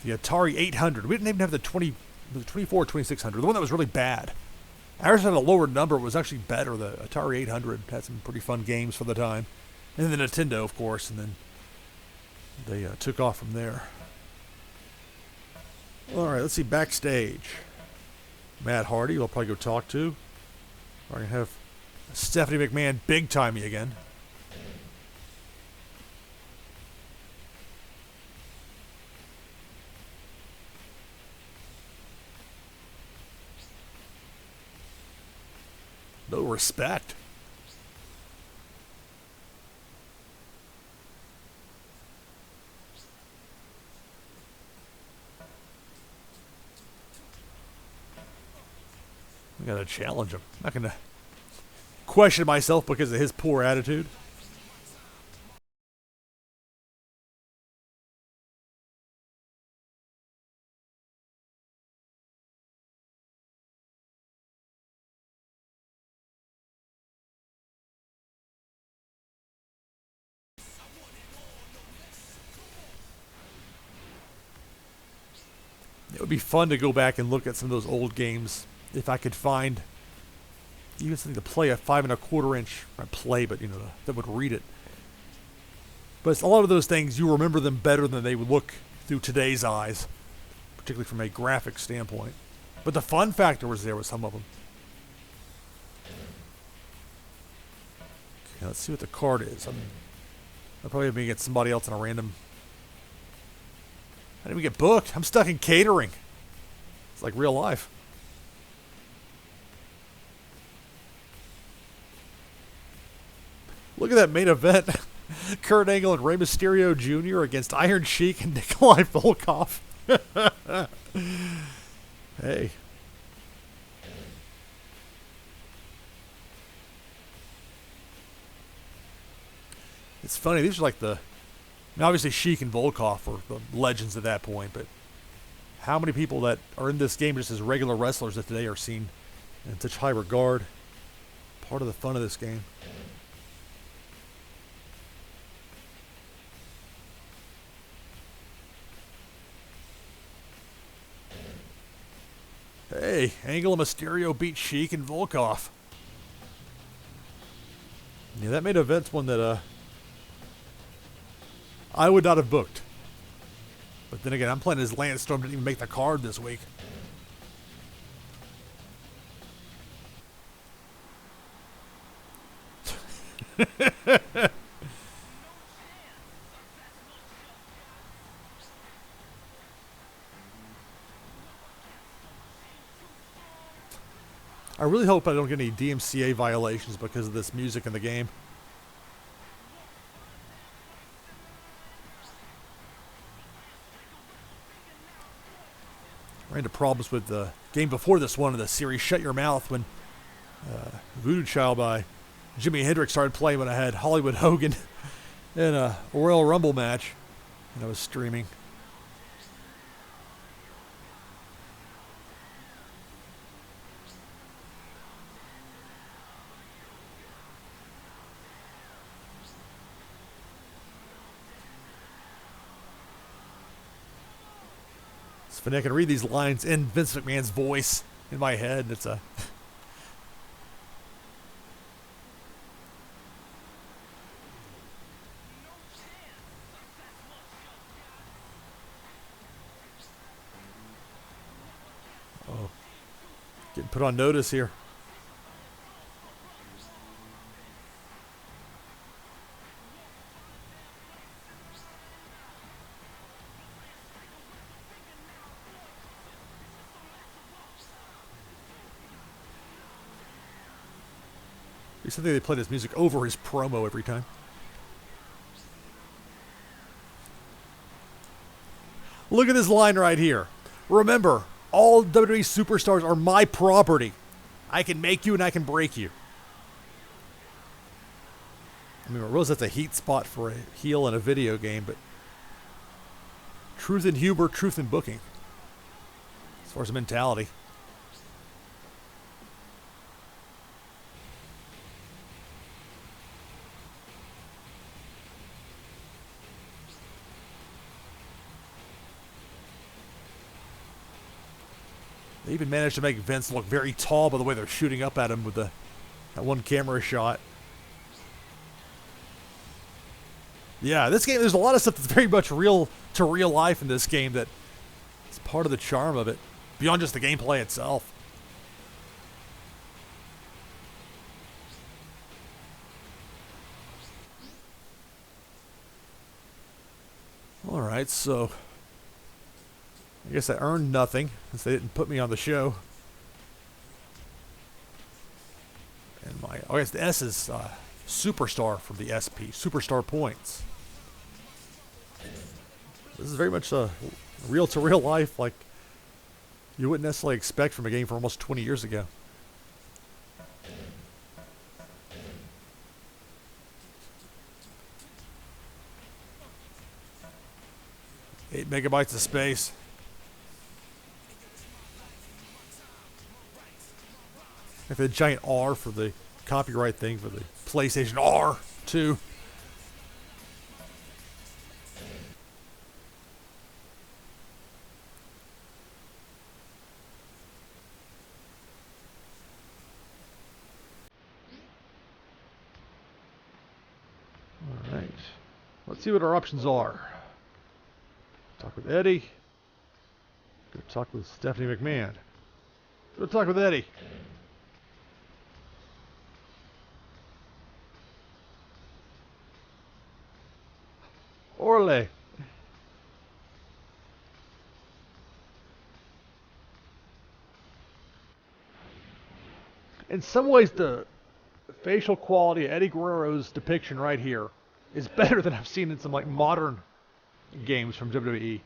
the Atari 800. We didn't even have the 24 2600, the one that was really bad. Ours had a lower number. It was actually better. The Atari 800 had some pretty fun games for the time. And then the Nintendo, of course, and then they took off from there. All right, let's see. Backstage. Matt Hardy, we'll probably go talk to. We're going to have Stephanie McMahon big time me again. No respect. I gotta challenge him. I'm not gonna question myself because of his poor attitude. It would be fun to go back and look at some of those old games if I could find even something to play a 5 1/4 inch, not play, but that would read it. But it's a lot of those things, you remember them better than they would look through today's eyes, particularly from a graphic standpoint. But the fun factor was there with some of them. Okay, let's see what the card is. I'll probably be against somebody else in a random. I didn't even get booked. I'm stuck in catering. It's like real life. Look at that main event. Kurt Angle and Rey Mysterio Jr. against Iron Sheik and Nikolai Volkov. Hey. It's funny. These are like obviously Sheik and Volkov were the legends at that point, but how many people that are in this game just as regular wrestlers that today are seen in such high regard? Part of the fun of this game. Hey, Angle and Mysterio beat Sheik and Volkov. Yeah, that made events one that I would not have booked. But then again, I'm playing as Lance Storm, didn't even make the card this week. I really hope I don't get any DMCA violations because of this music in the game. Ran into problems with the game before this one in the series, Shut Your Mouth, when Voodoo Child by Jimi Hendrix started playing when I had Hollywood Hogan in a Royal Rumble match and I was streaming. It's funny, I can read these lines in Vince McMahon's voice in my head. It's a... Oh. Getting put on notice here. It's something they play this music over his promo every time. Look at this line right here. Remember, all WWE superstars are my property. I can make you and I can break you. I mean, I realize that's a heat spot for a heel in a video game, but truth in humor, truth in booking. As far as mentality. They even managed to make Vince look very tall by the way they're shooting up at him with that one camera shot. Yeah, this game, there's a lot of stuff that's very much real to real life in this game that is part of the charm of it, beyond just the gameplay itself. Alright, so I guess I earned nothing since they didn't put me on the show. And I guess the S is Superstar from the SP, Superstar points. This is very much real to real life, like you wouldn't necessarily expect from a game from almost 20 years ago. Eight megabytes of space. Like the giant R for the copyright thing for the PlayStation R2. Alright. Let's see what our options are. Talk with Eddie. Go talk with Stephanie McMahon. Go talk with Eddie. Orle. In some ways, the facial quality of Eddie Guerrero's depiction right here is better than I've seen in some like modern games from WWE.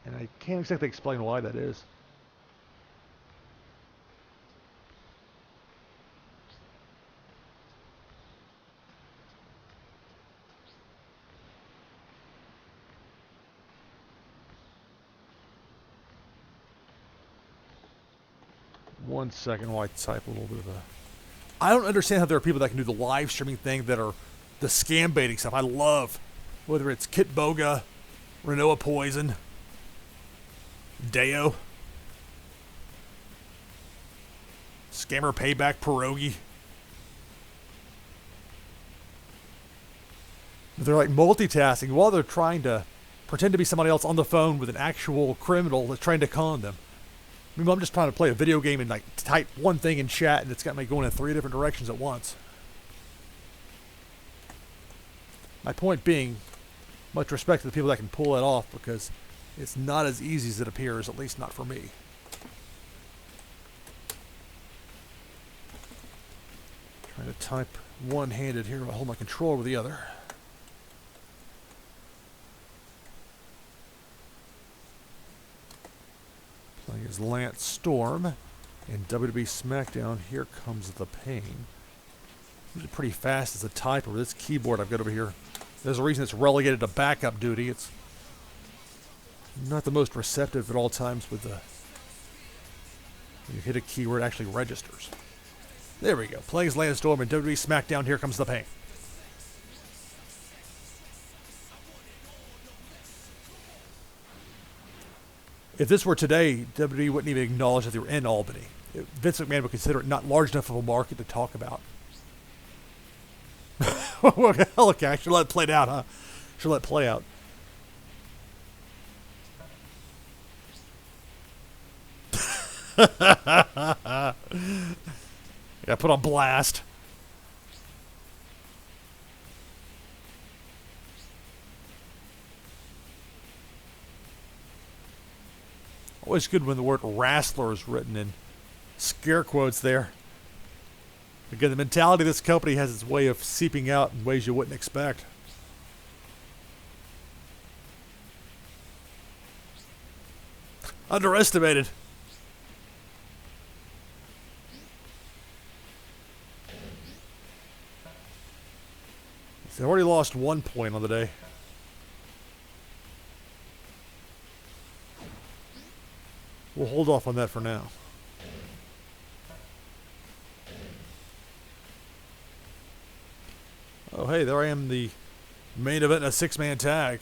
And I can't exactly explain why that is. One second while I type a little bit of a... I don't understand how there are people that can do the live streaming thing that are the scam baiting stuff. I love, whether it's Kit Boga, Renoa Poison, Deo, Scammer Payback, Pierogi. They're like multitasking while they're trying to pretend to be somebody else on the phone with an actual criminal that's trying to con them. Meanwhile, I'm just trying to play a video game and like type one thing in chat and it's got me going in 3 different directions at once. My point being, much respect to the people that can pull that off because it's not as easy as it appears, at least not for me. Trying to type one-handed here while I hold my controller with the other. Playing as Lance Storm in WWE Smackdown. Here Comes the Pain. Usually pretty fast as a typer with this keyboard I've got over here. There's a reason it's relegated to backup duty. It's not the most receptive at all times with the... When you hit a key where it actually registers. There we go. Playing as Lance Storm in WWE Smackdown. Here Comes the Pain. If this were today, WWE wouldn't even acknowledge that they were in Albany. Vince McMahon would consider it not large enough of a market to talk about. Okay, I should let it play out, huh? Should let it play out. Yeah, put on blast. Always good when the word wrestler is written in scare quotes there. Again, the mentality of this company has its way of seeping out in ways you wouldn't expect. Underestimated. They've already lost 1 point on the day. We'll hold off on that for now. Oh, hey, there I am, the main event in a 6-man tag.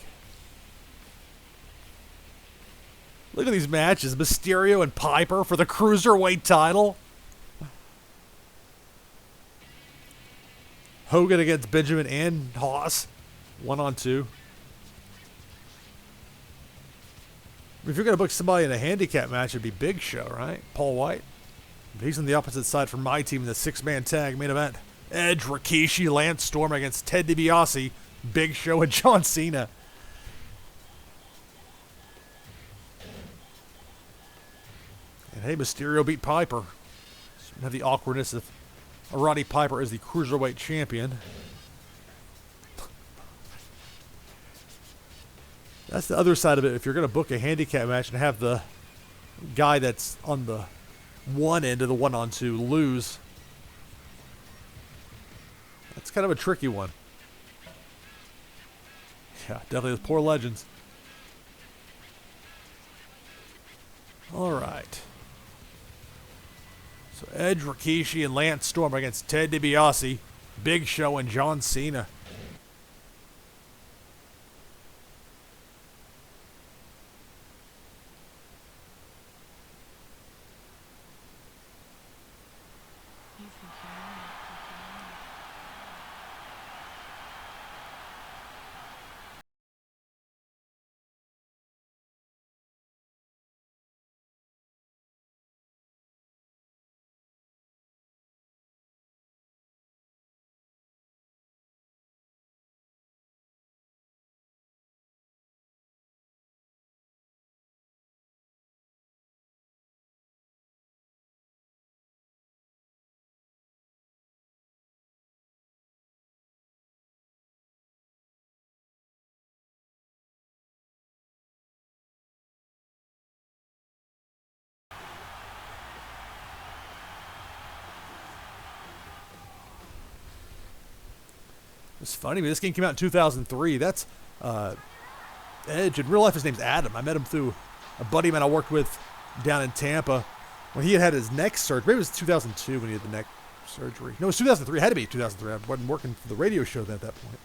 Look at these matches. Mysterio and Piper for the Cruiserweight title. Hogan against Benjamin and Haas. 1-on-2. If you're going to book somebody in a handicap match, it'd be Big Show, right? Paul White. But he's on the opposite side from my team in the 6-man tag main event. Edge, Rikishi, Lance Storm against Ted DiBiase, Big Show, and John Cena. And hey, Mysterio beat Piper. So we have the awkwardness of Roddy Piper as the Cruiserweight champion. That's the other side of it. If you're going to book a handicap match and have the guy that's on the one end of the 1-on-2 lose, that's kind of a tricky one. Yeah, definitely those poor legends. All right. So Edge, Rikishi, and Lance Storm against Ted DiBiase, Big Show, and John Cena. It's funny, this game came out in 2003. That's Edge. In real life, his name's Adam. I met him through a buddy of mine I worked with down in Tampa when he had his neck surgery. Maybe it was 2002 when he had the neck surgery. No, it was 2003. It had to be 2003. I wasn't working for the radio show then at that point.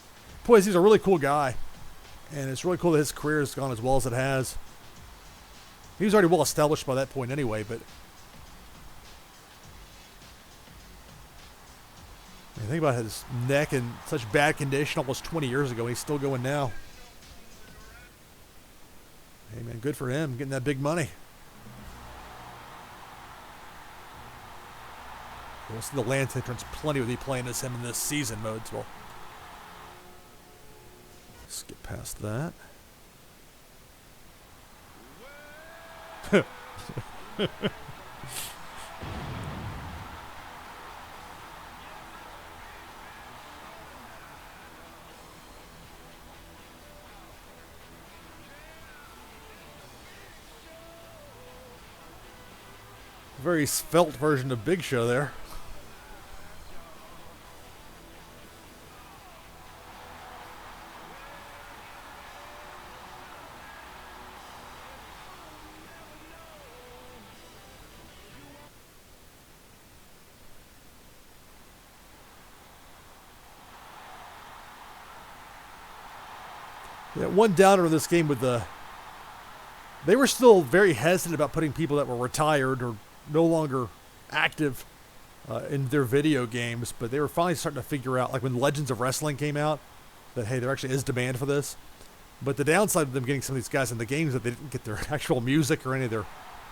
Boy, he's a really cool guy. And it's really cool that his career has gone as well as it has. He was already well established by that point anyway, but think about his neck in such bad condition almost 20 years ago. He's still going now. Hey, man, good for him getting that big money. We'll see the Lance entrance plenty with me playing as him in this season mode, so we'll skip past that. Very svelte version of Big Show there. Yeah, one downer in this game with they were still very hesitant about putting people that were retired or no longer active in their video games, but they were finally starting to figure out, like when Legends of Wrestling came out, that hey, there actually is demand for this. But the downside of them getting some of these guys in the games is that they didn't get their actual music or any of their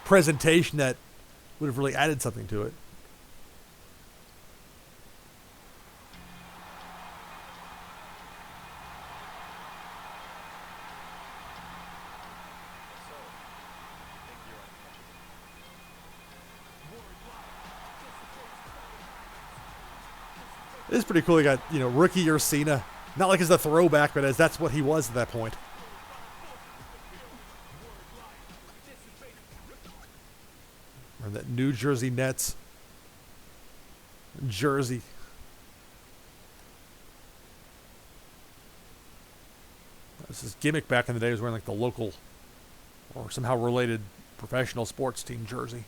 presentation that would have really added something to it. It's pretty cool. You got, rookie or Cena. Not like as a throwback, but as that's what he was at that point. Or that New Jersey Nets jersey. This is gimmick back in the day was wearing like the local or somehow related professional sports team jersey.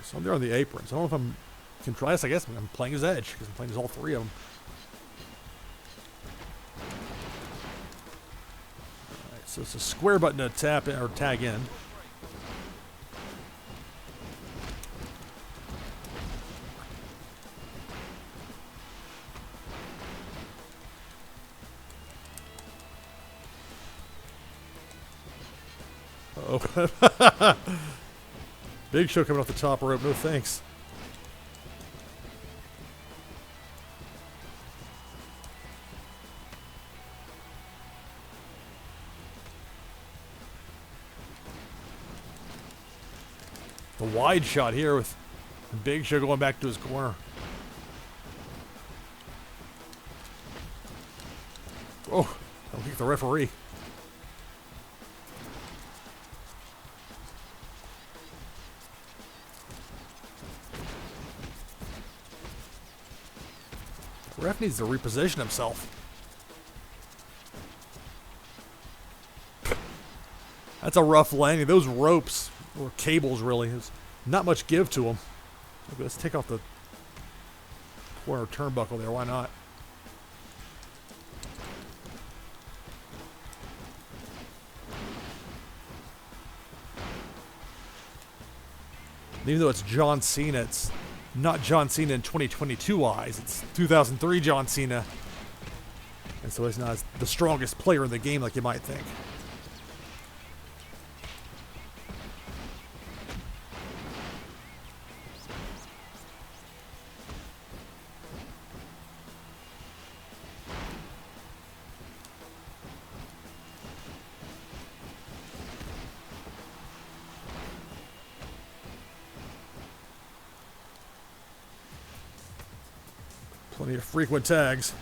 So I'm there on the apron. So I don't know if I'm control. I guess I'm playing as Edge because I'm playing as all three of them. Alright, so it's a square button to tap in or tag in. Oh. Big Show coming off the top rope. No thanks. The wide shot here with Big Show going back to his corner. Oh, don't kick the referee. The ref needs to reposition himself. That's a rough landing. Those ropes, or cables really, there's not much give to them. Okay, let's take off the corner turnbuckle there. Why not? Even though it's John Cena, it's not John Cena in 2022 eyes. It's 2003 John Cena. And so he's not the strongest player in the game like you might think. Plenty of frequent tags.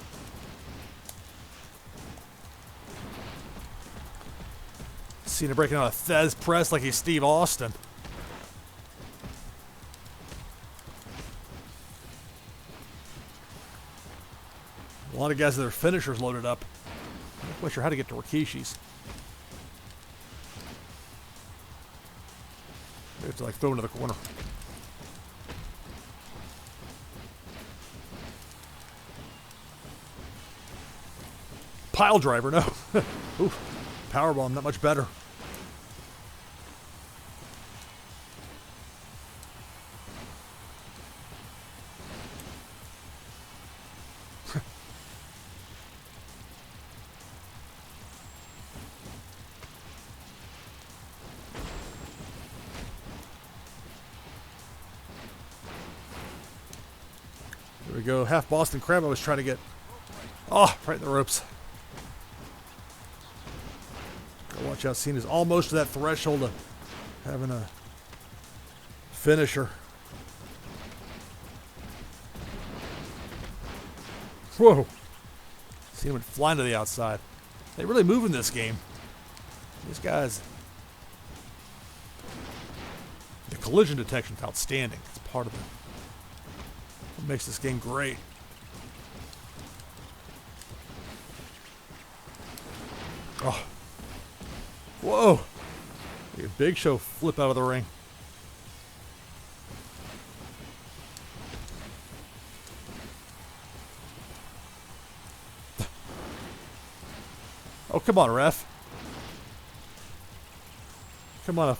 Cena breaking out a Thez press like he's Steve Austin. A lot of guys with their finishers loaded up. I'm not quite sure how to get to Rikishi's. They have to like throw into the corner. Pile driver, no. Ooh, powerbomb, not much better. There we go. Half Boston Crab I was trying to get. Oh, right in the ropes. Watch out, Cena's almost to that threshold of having a finisher. Whoa. Cena went flying to the outside. They really move in this game. These guys. The collision detection is outstanding. It's part of what makes this game great. Oh. Whoa! A Big Show flip out of the ring. Oh, come on, ref. Come on,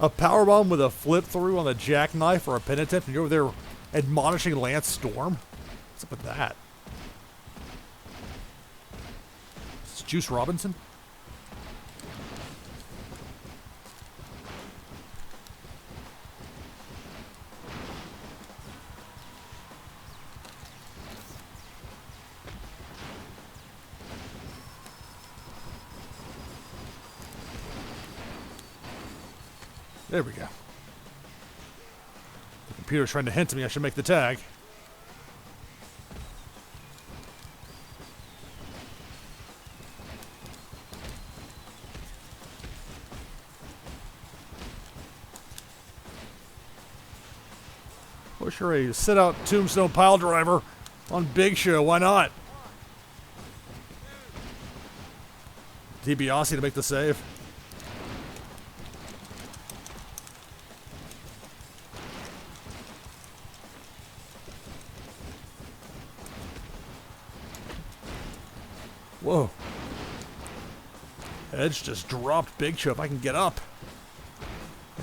a powerbomb with a flip through on the jackknife or a pin attempt, and you're over there admonishing Lance Storm? What's up with that? Is this Juice Robinson? There we go. The computer's trying to hint to me I should make the tag. Push her a sit-out tombstone pile driver on Big Show. Why not? DiBiase to make the save. Whoa. Edge just dropped Big Show. If I can get up.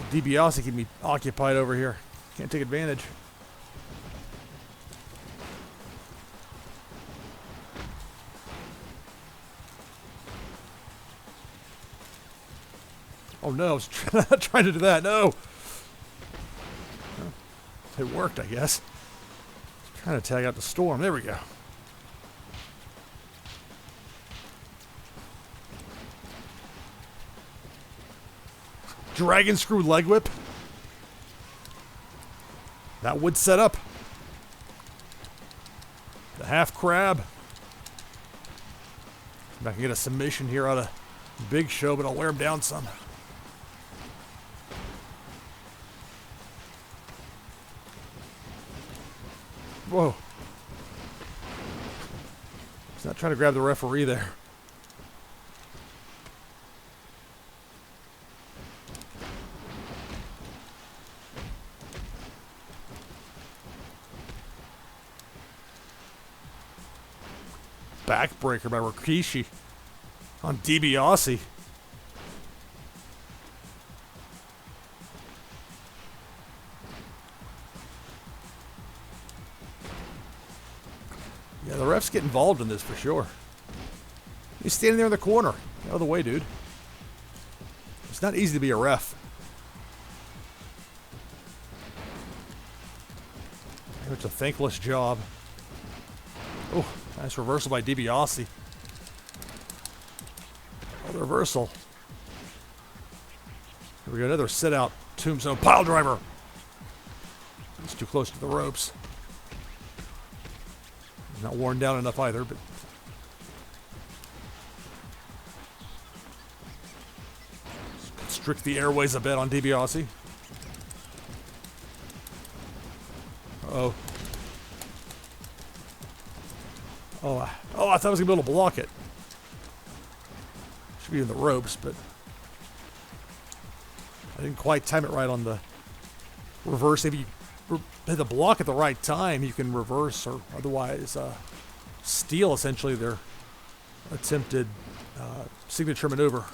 DiBiase keep me occupied over here. Can't take advantage. Oh no, I was trying to do that. No. It worked, I guess. Trying to tag out the Storm. There we go. Dragon screw leg whip. That would set up. The half crab. I can get a submission here out of Big Show, but I'll wear him down some. Whoa. He's not trying to grab the referee there. Backbreaker by Rikishi on DiBiase. Yeah, the refs get involved in this for sure. He's standing there in the corner. Get out of the way, dude. It's not easy to be a ref. It's a thankless job. Oh, nice reversal by DiBiase. Oh, the reversal. Here we go, another sit-out tombstone pile driver. He's too close to the ropes. He's not worn down enough either, but... constrict the airways a bit on DiBiase. Uh-oh. Oh, I thought I was going to be able to block it. Should be in the ropes, but I didn't quite time it right on the reverse. If you hit the block at the right time, you can reverse or otherwise steal, essentially, their attempted signature maneuver.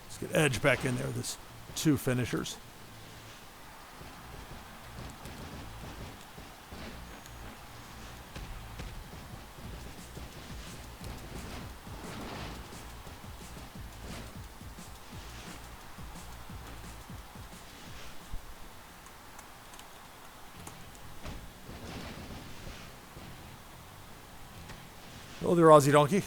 Let's get Edge back in there. This two finishers. Hello there, Aussie Donkey.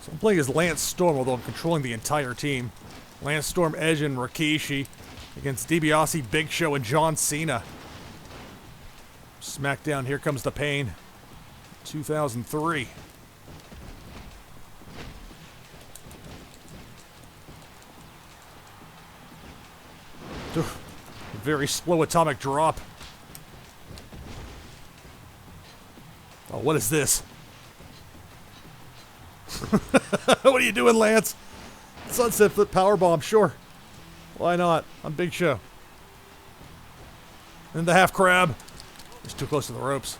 So I'm playing as Lance Storm, although I'm controlling the entire team. Lance Storm, Edge, and Rikishi against DiBiase, Big Show, and John Cena. Smackdown, Here Comes the Pain, 2003. Very slow atomic drop. Oh, what is this? What are you doing, Lance? Sunset flip powerbomb, sure. Why not? I'm Big Show. And the half crab. He's too close to the ropes.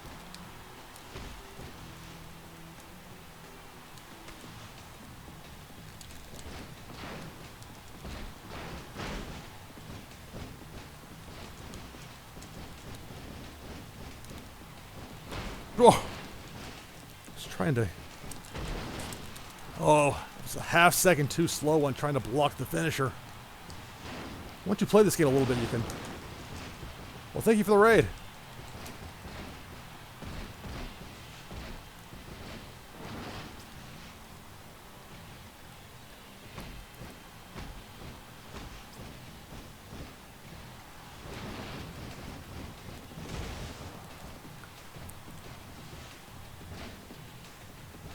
Oh. Trying to... Oh, it's a half second too slow on trying to block the finisher. Once you play this game a little bit, you can... Well, thank you for the raid.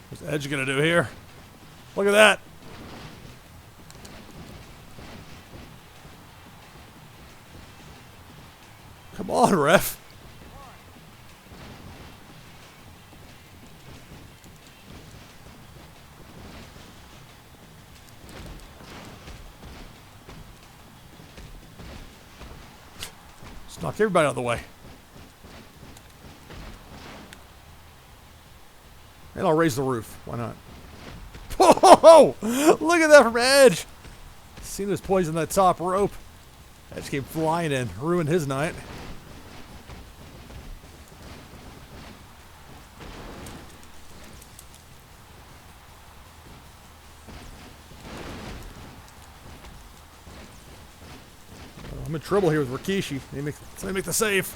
What's Edge gonna do here? Look at that! Come on, ref! Just knock everybody out of the way. And I'll raise the roof. Why not? Whoa! Look at that from Edge! Cena's poisoned that top rope. Edge came flying in. Ruined his night. I'm in trouble here with Rikishi. Let me make the save.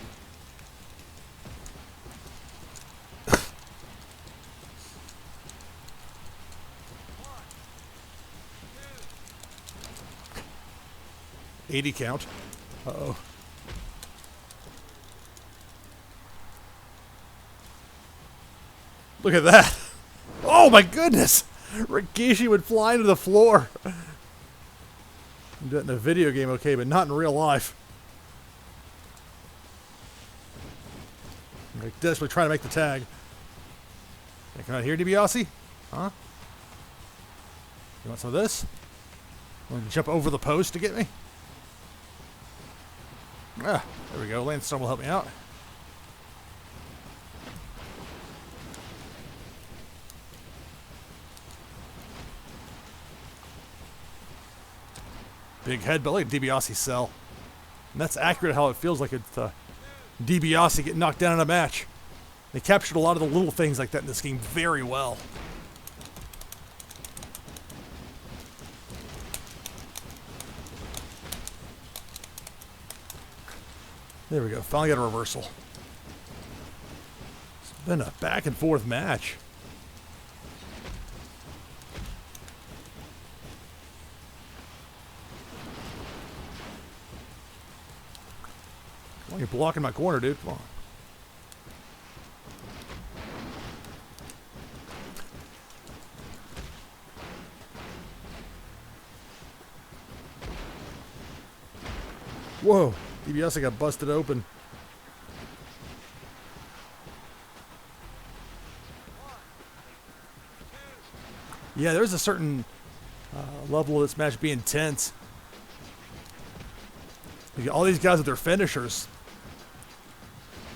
$80 count. Uh-oh. Look at that. Oh my goodness. Rikishi would fly into the floor. Do it in a video game, okay, but not in real life. I'm like desperately trying to make the tag. Hey, come out here, DiBiase? Huh? You want some of this? Want to jump over the post to get me? Ah, there we go. Lance Storm will help me out. Big head, but look at DiBiase sell. And that's accurate how it feels like it's DiBiase getting knocked down in a match. They captured a lot of the little things like that in this game very well. There we go. Finally got a reversal. It's been a back and forth match. Well, you're blocking my corner, dude. Come on. Whoa. DiBiase got busted open. Yeah, there's a certain level of this match being tense. You got all these guys with their finishers.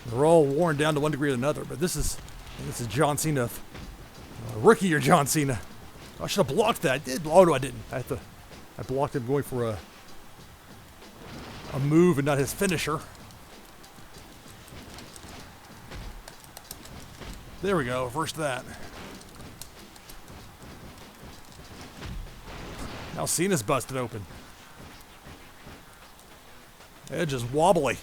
They're all worn down to one degree or another, but this is John Cena. Rookie or John Cena. I should have blocked that. I did. Oh, no, I didn't. I blocked him going for a move and not his finisher. There we go. Reverse that. Now Cena's busted open. Edge is wobbly.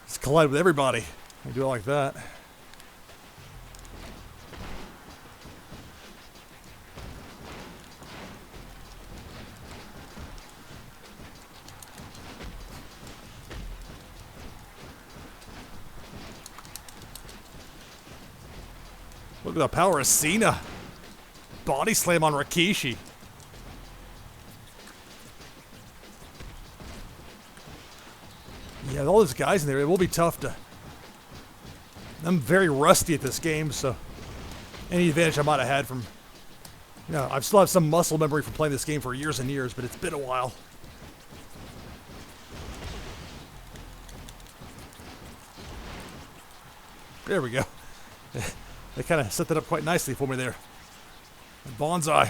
Just collide with everybody. You do it like that. Look at the power of Cena. Body slam on Rikishi. Yeah, all those guys in there, it will be tough to... I'm very rusty at this game, so any advantage I might have had from... You know, I still have some muscle memory from playing this game for years and years, but it's been a while. There we go. They kind of set that up quite nicely for me there. Bonsai.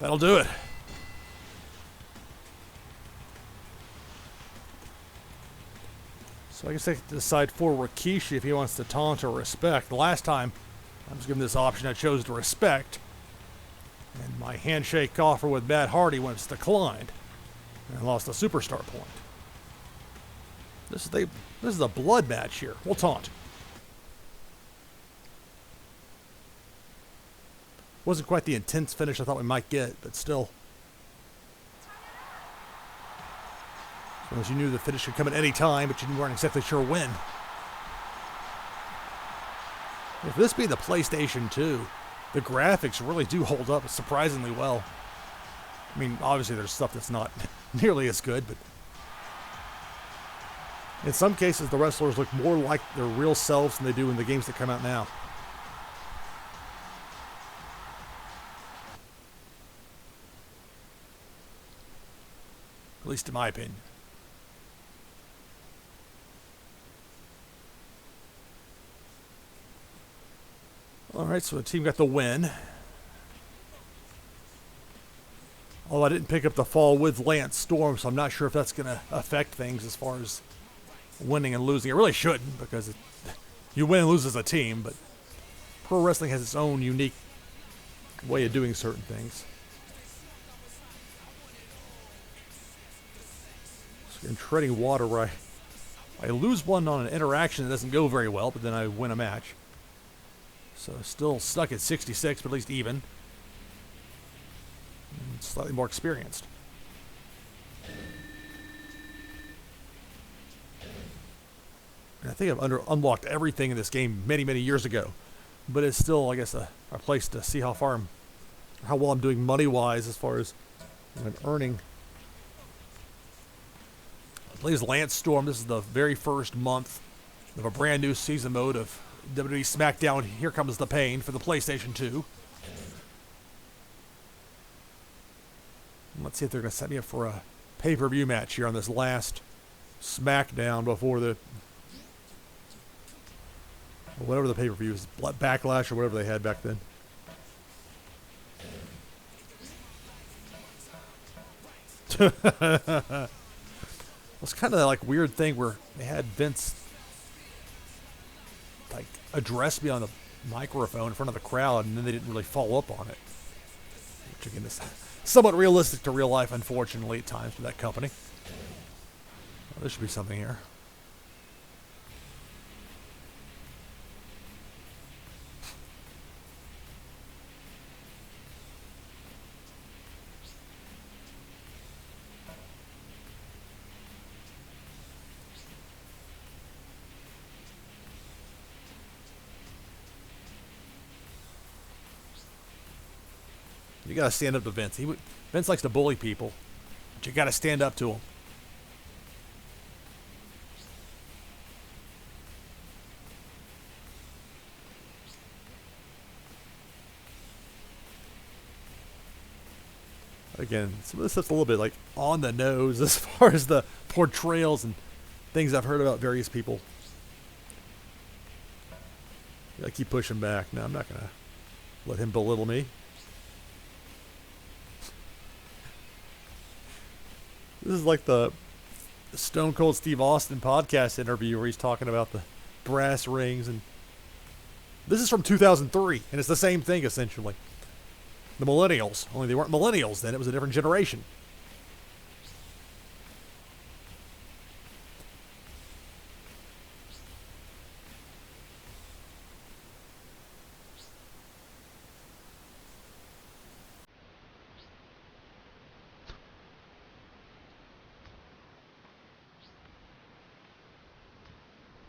That'll do it. So I guess I can decide for Rikishi if he wants to taunt or respect. The last time I was given this option, I chose to respect. And my handshake offer with Matt Hardy was declined. And lost a superstar point. This is a blood match here. We'll taunt. Wasn't quite the intense finish I thought we might get, but still. As long as you knew the finish could come at any time, but you weren't exactly sure when. If this be the PlayStation 2, the graphics really do hold up surprisingly well. I mean, obviously there's stuff that's not nearly as good, but In some cases, the wrestlers look more like their real selves than they do in the games that come out now. At least in my opinion. Alright, so the team got the win. Although I didn't pick up the fall with Lance Storm, so I'm not sure if that's going to affect things as far as winning and losing. It really shouldn't, because you win and lose as a team, but pro wrestling has its own unique way of doing certain things. So I'm treading water where I lose one on an interaction that doesn't go very well, but then I win a match. So still stuck at 66, but at least even. And slightly more experienced. And I think I've unlocked everything in this game many, many years ago. But it's still, I guess, a place to see how well I'm doing money-wise as far as I'm earning. I believe it's Lance Storm. This is the very first month of a brand new season mode of WWE Smackdown. Here Comes the Pain for the PlayStation 2. Let's see if they're going to set me up for a pay-per-view match here on this last Smackdown before the whatever the pay-per-view is, Backlash or whatever they had back then. It's kind of like weird thing where they had Vince like address me on the microphone in front of the crowd, and then they didn't really follow up on it. Which again is somewhat realistic to real life, unfortunately, at times for that company. Well, there should be something here. You gotta stand up to Vince. Vince likes to bully people, but you gotta stand up to him. Again, some of this stuff's a little bit like on the nose as far as the portrayals and things I've heard about various people. I keep pushing back. No, I'm not gonna let him belittle me. This is like the Stone Cold Steve Austin podcast interview where he's talking about the brass rings. And this is from 2003, and it's the same thing, essentially. The millennials. Only they weren't millennials then. It was a different generation.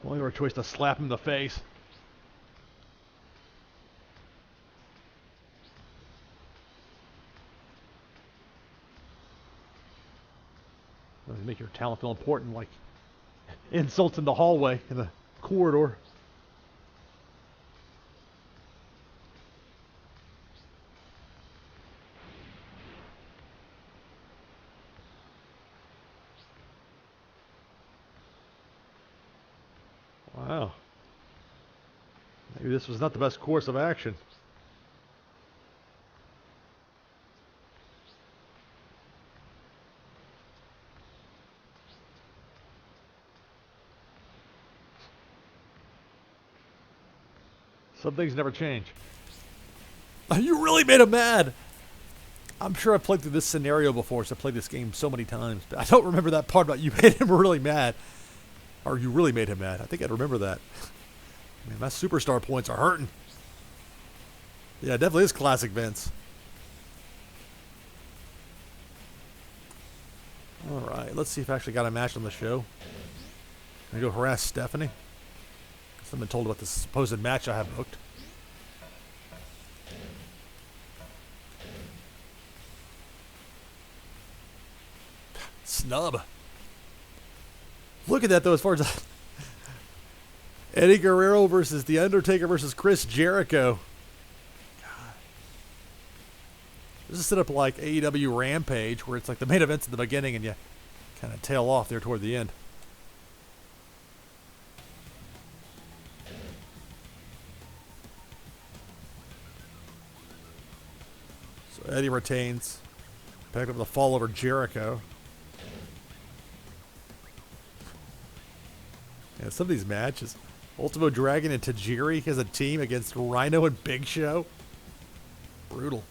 Only our choice to slap him in the face. Make your talent feel important, like insults in the hallway, in the corridor. Wow. Maybe this was not the best course of action. Some things never change. You really made him mad. I'm sure I've played through this scenario before, so I've played this game so many times. But I don't remember that part about you made him really mad. Or you really made him mad. I think I'd remember that. Man, my superstar points are hurting. Yeah, it definitely is classic Vince. Alright, let's see if I actually got a match on the show. Can I go harass Stephanie? I've been told about this supposed match I have booked. Snub. Look at that, though, as far as Eddie Guerrero versus The Undertaker versus Chris Jericho. God. This is set up like AEW Rampage, where it's like the main event's at the beginning and you kind of tail off there toward the end. So Eddie retains. Back up the fall over Jericho. Yeah, some of these matches. Ultimo Dragon and Tajiri as a team against Rhino and Big Show. Brutal.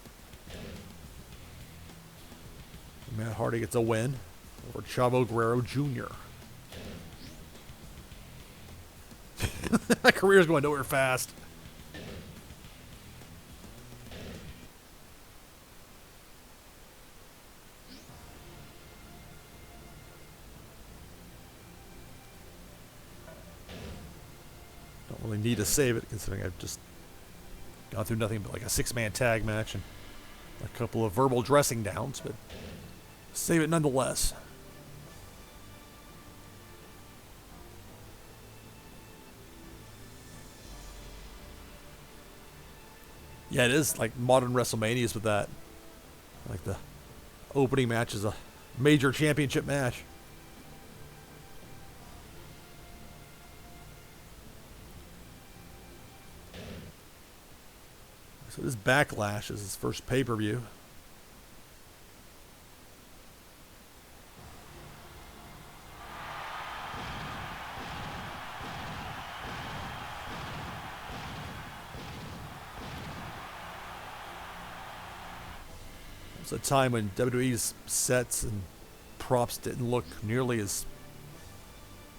Matt Hardy gets a win over Chavo Guerrero Jr. My career's going nowhere fast. Don't really need to save it, considering I've just gone through nothing but like a 6-man tag match and a couple of verbal dressing downs, but save it nonetheless. Yeah, it is like modern WrestleManias with that. Like the opening match is a major championship match. So this Backlash is his first pay-per-view. It was a time when WWE's sets and props didn't look nearly as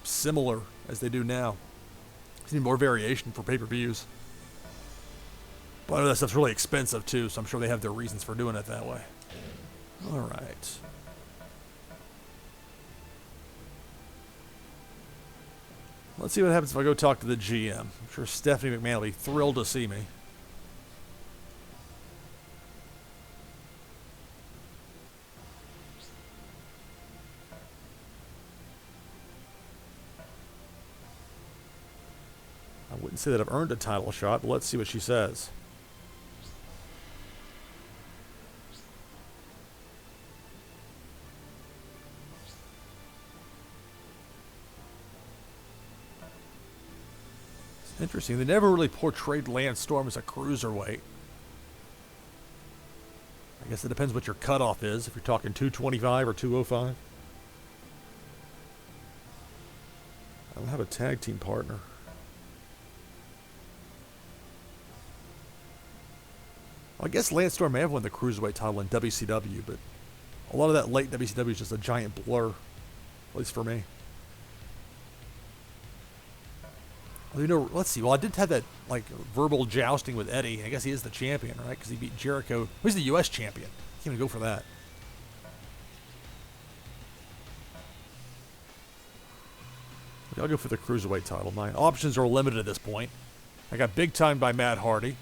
similar as they do now. There's need more variation for pay-per-views. But I know that stuff's really expensive too, so I'm sure they have their reasons for doing it that way. All right. Let's see what happens if I go talk to the GM. I'm sure Stephanie McMahon will be thrilled to see me. I wouldn't say that I've earned a title shot, but let's see what she says. Interesting. They never really portrayed Lance Storm as a cruiserweight. I guess it depends what your cutoff is, if you're talking 225 or 205. I don't have a tag team partner. Well, I guess Lance Storm may have won the cruiserweight title in WCW, but a lot of that late WCW is just a giant blur, at least for me. You know, let's see. Well, I did have that like verbal jousting with Eddie. I guess he is the champion, right? Because he beat Jericho. He's the U.S. champion. Can't even go for that. I'll go for the cruiserweight title. My options are limited at this point. I got big time by Matt Hardy.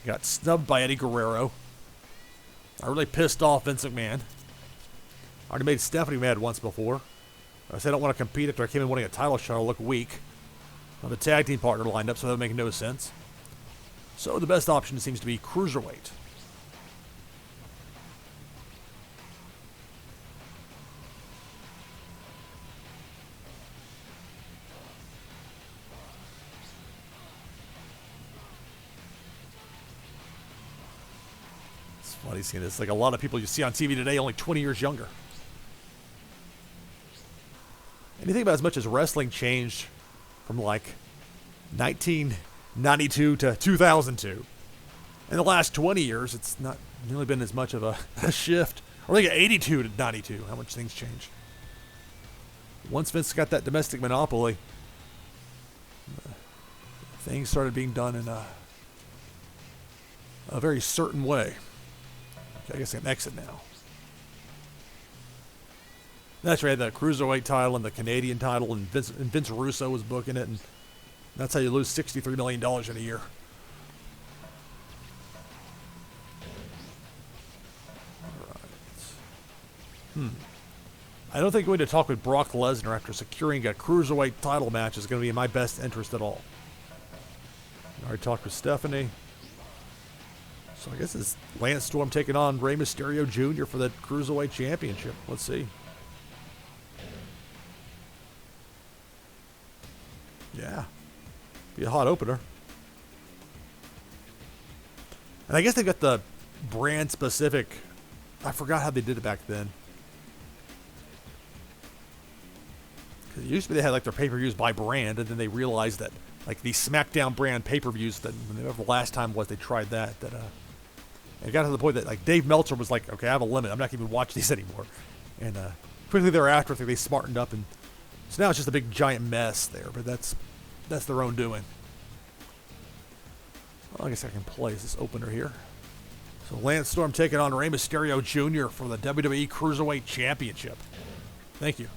I got snubbed by Eddie Guerrero. I really pissed off Vince McMahon. I already made Stephanie mad once before. I said I don't want to compete after I came in winning a title shot. I'll look weak. I have a tag team partner lined up, so that would make no sense. So the best option seems to be cruiserweight. It's funny seeing this. Like a lot of people you see on TV today, only 20 years younger. And you think about as much as wrestling changed from like 1992 to 2002. In the last 20 years, it's not really been as much of a shift. Or like 82 to 92, how much things changed. Once Vince got that domestic monopoly, things started being done in a very certain way. I guess I can exit now. That's right, the cruiserweight title and the Canadian title, and Vince Russo was booking it, and that's how you lose $63 million in a year. All right. I don't think going to talk with Brock Lesnar after securing a cruiserweight title match is going to be in my best interest at all. I already talked with Stephanie. So I guess it's Lance Storm taking on Rey Mysterio Jr. for the Cruiserweight Championship. Let's see. Yeah. Be a hot opener. And I guess they got the brand specific. I forgot how they did it back then. Because it used to be they had like their pay-per-views by brand, and then they realized that like the Smackdown brand pay-per-views, that whenever the last time was they tried that, it got to the point that like Dave Meltzer was like, okay, I have a limit. I'm not going to even watch these anymore. And quickly thereafter, I think they smartened up, and so now it's just a big giant mess there. But that's their own doing. Well, I guess I can place this opener here. So Lance Storm taking on Rey Mysterio Jr. for the WWE Cruiserweight Championship. Thank you.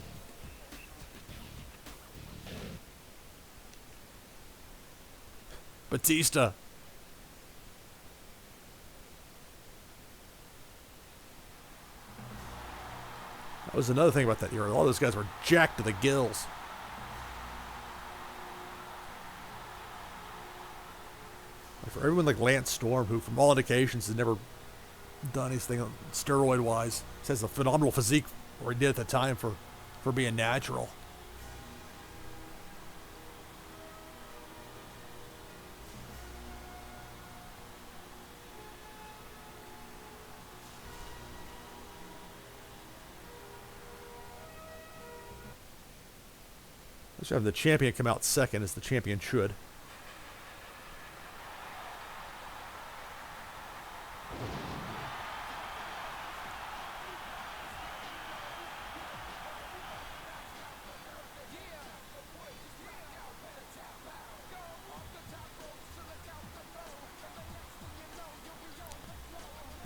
Batista. That was another thing about that era. All those guys were jacked to the gills. Like for everyone like Lance Storm, who from all indications has never done anything steroid-wise, has a phenomenal physique, or he did at the time, for being natural. Let's have the champion come out second, as the champion should.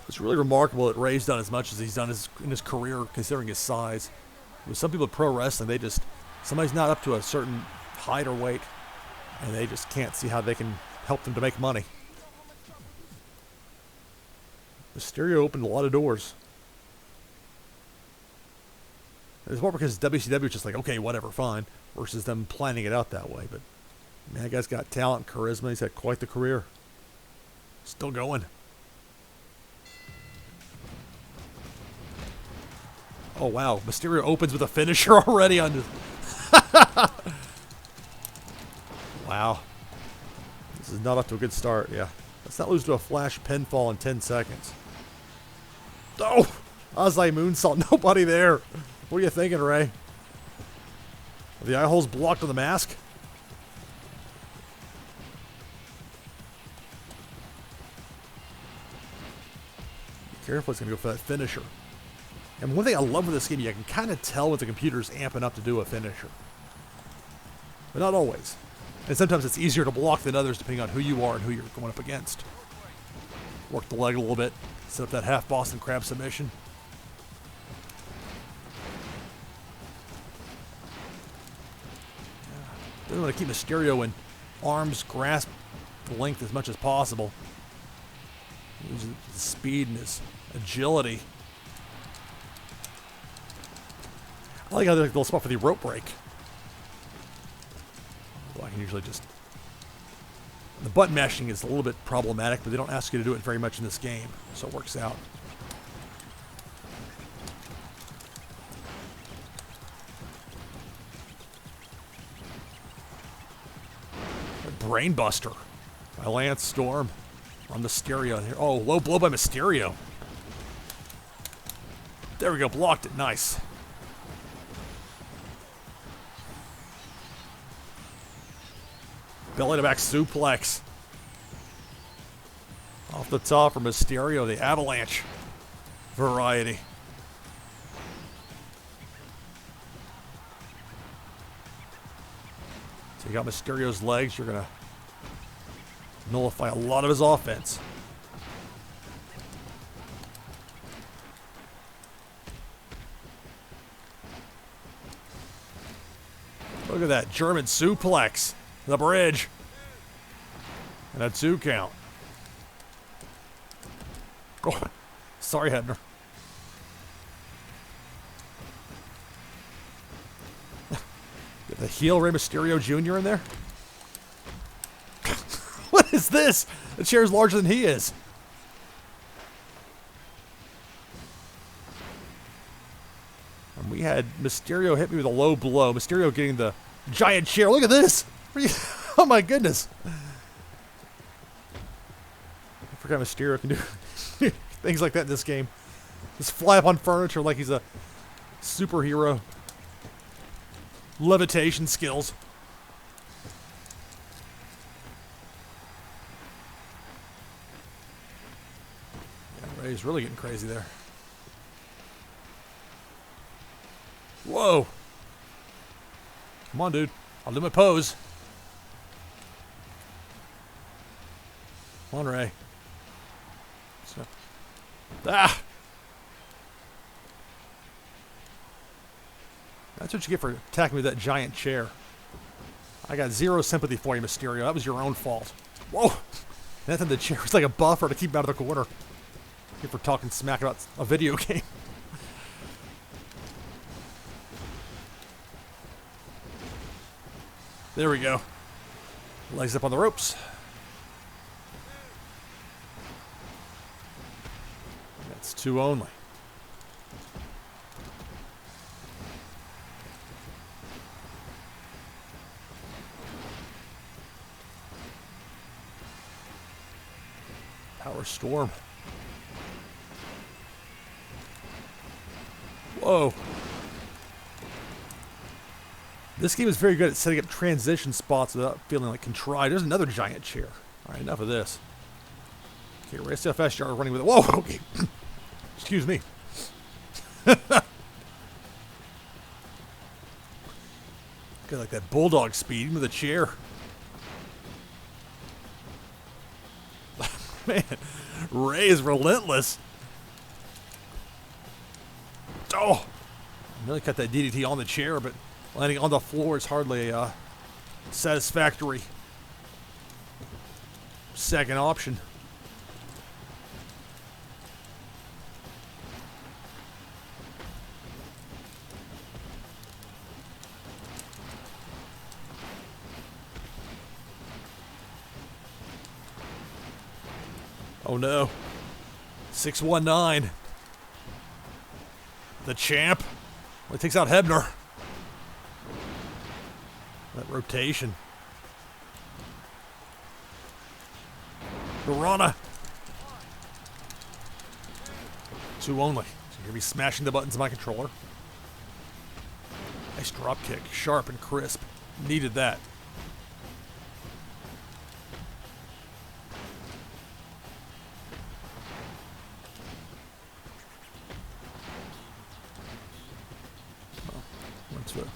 It's really remarkable that Ray's done as much as he's done in his career, considering his size. With some people in pro wrestling, somebody's not up to a certain height or weight, and they just can't see how they can help them to make money. Mysterio opened a lot of doors. It's more because WCW is just like, okay, whatever, fine, versus them planning it out that way. But, man, that guy's got talent and charisma. He's had quite the career. Still going. Oh, wow. Mysterio opens with a finisher already on his... Wow. This is not off to a good start. Yeah. Let's not lose to a flash pinfall in 10 seconds. Oh! Ozai moonsault. Nobody there. What are you thinking, Ray? Are the eye holes blocked on the mask? Be careful, it's going to go for that finisher. And one thing I love with this game, you can kind of tell when the computer's amping up to do a finisher. But not always. And sometimes it's easier to block than others depending on who you are and who you're going up against. Work the leg a little bit. Set up that half Boston Crab submission. Doesn't want to keep Mysterio in arm's grasp length as much as possible. His speed and his agility. I like how they go spot for the rope break. Well, I can usually just... The button mashing is a little bit problematic, but they don't ask you to do it very much in this game, so it works out. Brainbuster by Lance Storm on Mysterio here. Oh, low blow by Mysterio. There we go, blocked it, nice. Belly to back suplex. Off the top for Mysterio, the avalanche variety. So you got Mysterio's legs, you're going to nullify a lot of his offense. Look at that German suplex. The bridge. And a 2 count. Oh, sorry, Hebner. The heel Rey Mysterio Jr. in there? What is this? The chair's larger than he is. And we had Mysterio hit me with a low blow. Mysterio getting the giant chair. Look at this. Oh my goodness. I forgot Mysterio can do things like that in this game. Just fly up on furniture like he's a superhero. Levitation skills. Yeah, Ray's really getting crazy there. Whoa. Come on, dude. I'll do my pose. Come on, Ray. So. Ah! That's what you get for attacking me with that giant chair. I got zero sympathy for you, Mysterio. That was your own fault. Whoa! That time the chair was like a buffer to keep him out of the corner. Here for talking smack about a video game. There we go. Legs up on the ropes. That's 2 only. Power Storm. Whoa. This game is very good at setting up transition spots without feeling like contrived. There's another giant chair. All right, enough of this. Okay, race how fast you are running with it. Whoa, okay. Excuse me. Got like that bulldog speed even with a chair. Man, Ray is relentless. Oh! Really cut that DDT on the chair, but landing on the floor is hardly a satisfactory second option. Oh no. 619. The champ. Well, he takes out Hebner. That rotation. Piranha. 2 only. So you're gonna be smashing the buttons of my controller. Nice drop kick. Sharp and crisp. Needed that.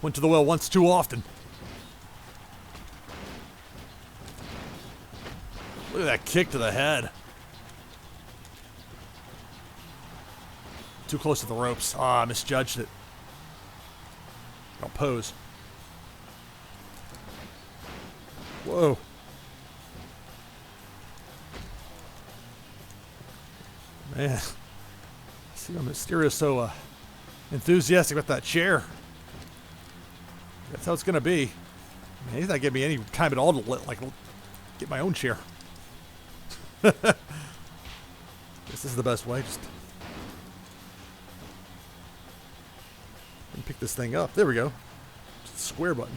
Went to the well once too often. Look at that kick to the head. Too close to the ropes. Ah, I misjudged it. I'll pose. Whoa. Man. See how Mysterio's so enthusiastic about that chair. That's how it's gonna be. Man, he's not giving me any time at all to get my own chair. This is the best way. Just pick this thing up. There we go. Just the square button.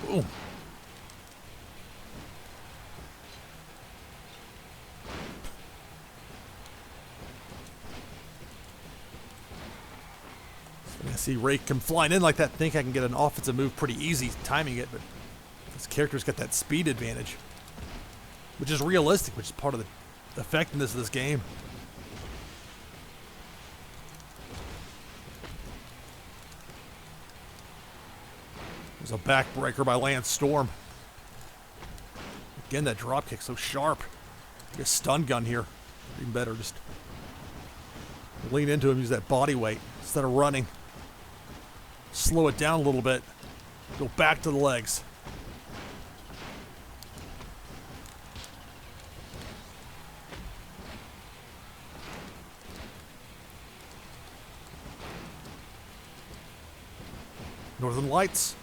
Boom. I see Ray come flying in like that. Think I can get an offensive move pretty easy timing it, but this character's got that speed advantage, which is realistic, which is part of the effectiveness of this game. There's a backbreaker by Lance Storm. Again, that drop kick so sharp. Get a stun gun here. Even better, just lean into him, use that body weight instead of running. Slow it down a little bit. Go back to the legs. Northern Lights.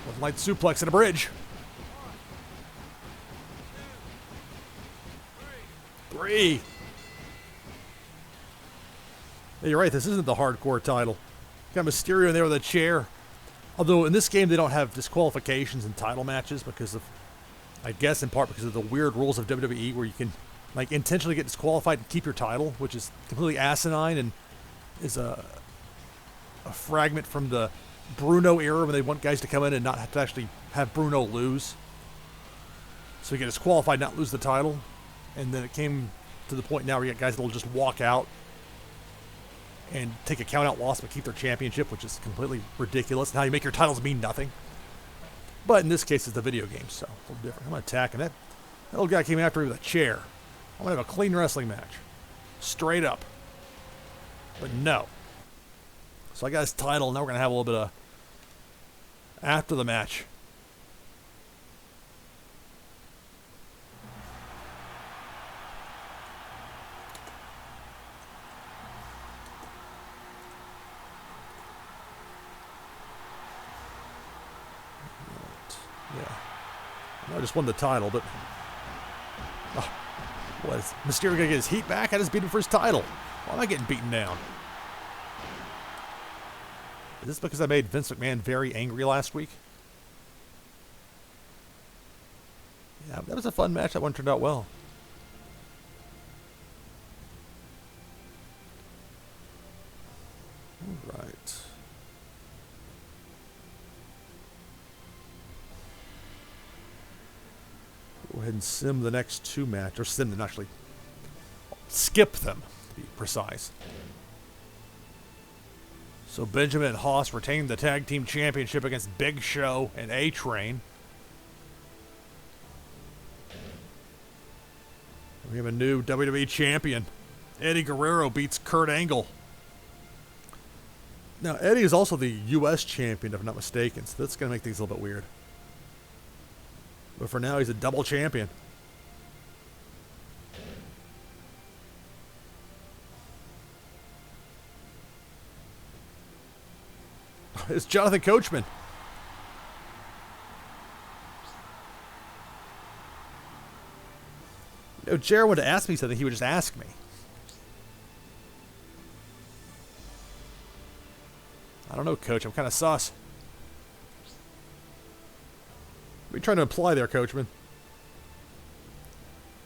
Northern Lights suplex and a bridge. 3. Yeah, you're right, this isn't the hardcore title. Got Mysterio in there with a chair. Although in this game they don't have disqualifications in title matches because of, I guess in part because of the weird rules of WWE where you can like intentionally get disqualified and keep your title, which is completely asinine and is a fragment from the Bruno era when they want guys to come in and not have to actually have Bruno lose. So you get disqualified, not lose the title. And then it came to the point now where you get guys that will just walk out and take a count-out loss but keep their championship, which is completely ridiculous. And how you make your titles mean nothing. But in this case, it's the video game, so it's a little different. I'm going to attack him. That little guy came after me with a chair. I'm going to have a clean wrestling match. Straight up. But no. So I got his title, and now we're going to have a little bit of after the match. I just won the title, but what is Mysterio gonna get his heat back? I just beat him for his title. Why am I getting beaten down? Is this because I made Vince McMahon very angry last week? Yeah, that was a fun match. That one turned out well. All right. Go ahead and sim the next 2 matches, or sim them, actually skip them, to be precise. So Benjamin and Haas retained the tag team championship against Big Show and A-Train. We have a new WWE champion. Eddie Guerrero beats Kurt Angle. Now, Eddie is also the U.S. champion, if I'm not mistaken, so that's going to make things a little bit weird. But for now, he's a double champion. It's Jonathan Coachman. You know, Jared wanted to ask me something, he would just ask me. I don't know, Coach. I'm kind of sus. What are you trying to imply there, Coachman?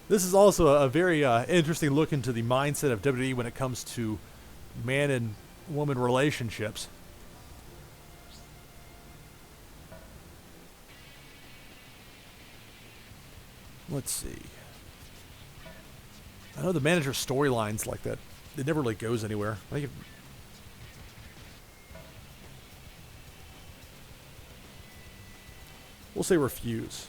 This is also a very interesting look into the mindset of WWE when it comes to man and woman relationships. Let's see. I know the manager storylines like that, it never really goes anywhere. I think we'll say refuse.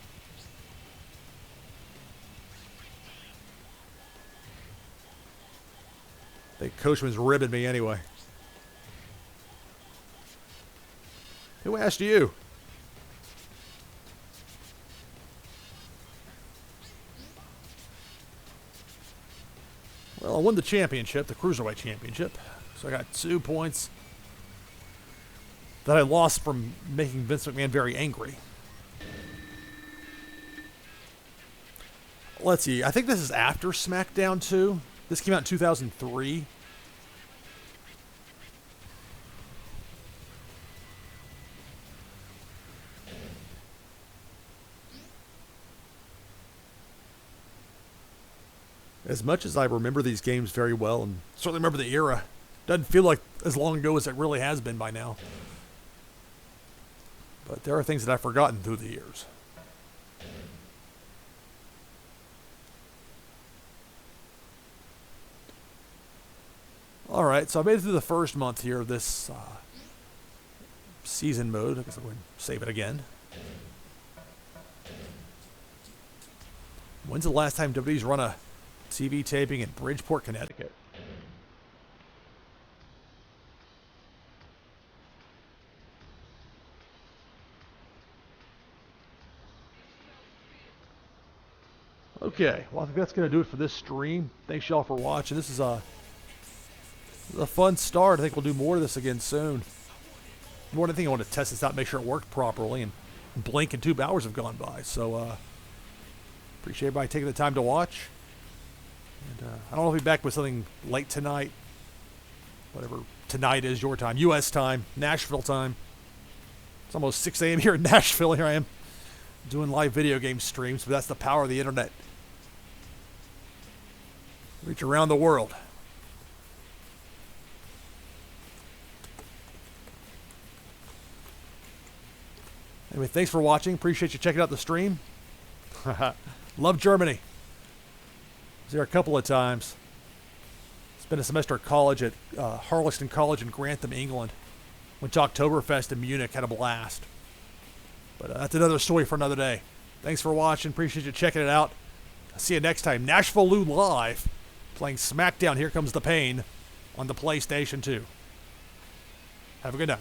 I think Coachman's ribbing me anyway. Who asked you? Well, I won the championship, the Cruiserweight Championship. So I got 2 points that I lost from making Vince McMahon very angry. Let's see. I think this is after Smackdown 2. This came out in 2003. As much as I remember these games very well, and certainly remember the era, doesn't feel like as long ago as it really has been by now. But there are things that I've forgotten through the years. Alright, so I made it through the first month here of this season mode. I guess I'll go ahead and save it again. When's the last time WWE's run a TV taping in Bridgeport, Connecticut? Okay, well I think that's going to do it for this stream. Thanks y'all for watching. This is a fun start. I think we'll do more of this again soon. more than anything, I want to test this out, make sure it worked properly, and blink and 2 hours have gone by. So, appreciate everybody taking the time to watch. And I don't know if we'll be back with something late tonight. Whatever tonight is your time. U.S. time. Nashville time. It's almost 6 a.m. here in Nashville. Here I am doing live video game streams, but that's the power of the internet. Reach around the world. Anyway, thanks for watching. Appreciate you checking out the stream. Love Germany. Was there a couple of times. Spent a semester at college at Harleston College in Grantham, England. Went to Oktoberfest in Munich. Had a blast. But that's another story for another day. Thanks for watching. Appreciate you checking it out. I'll see you next time. NashvilleLou live. Playing Smackdown. Here Comes the Pain on the PlayStation 2. Have a good night.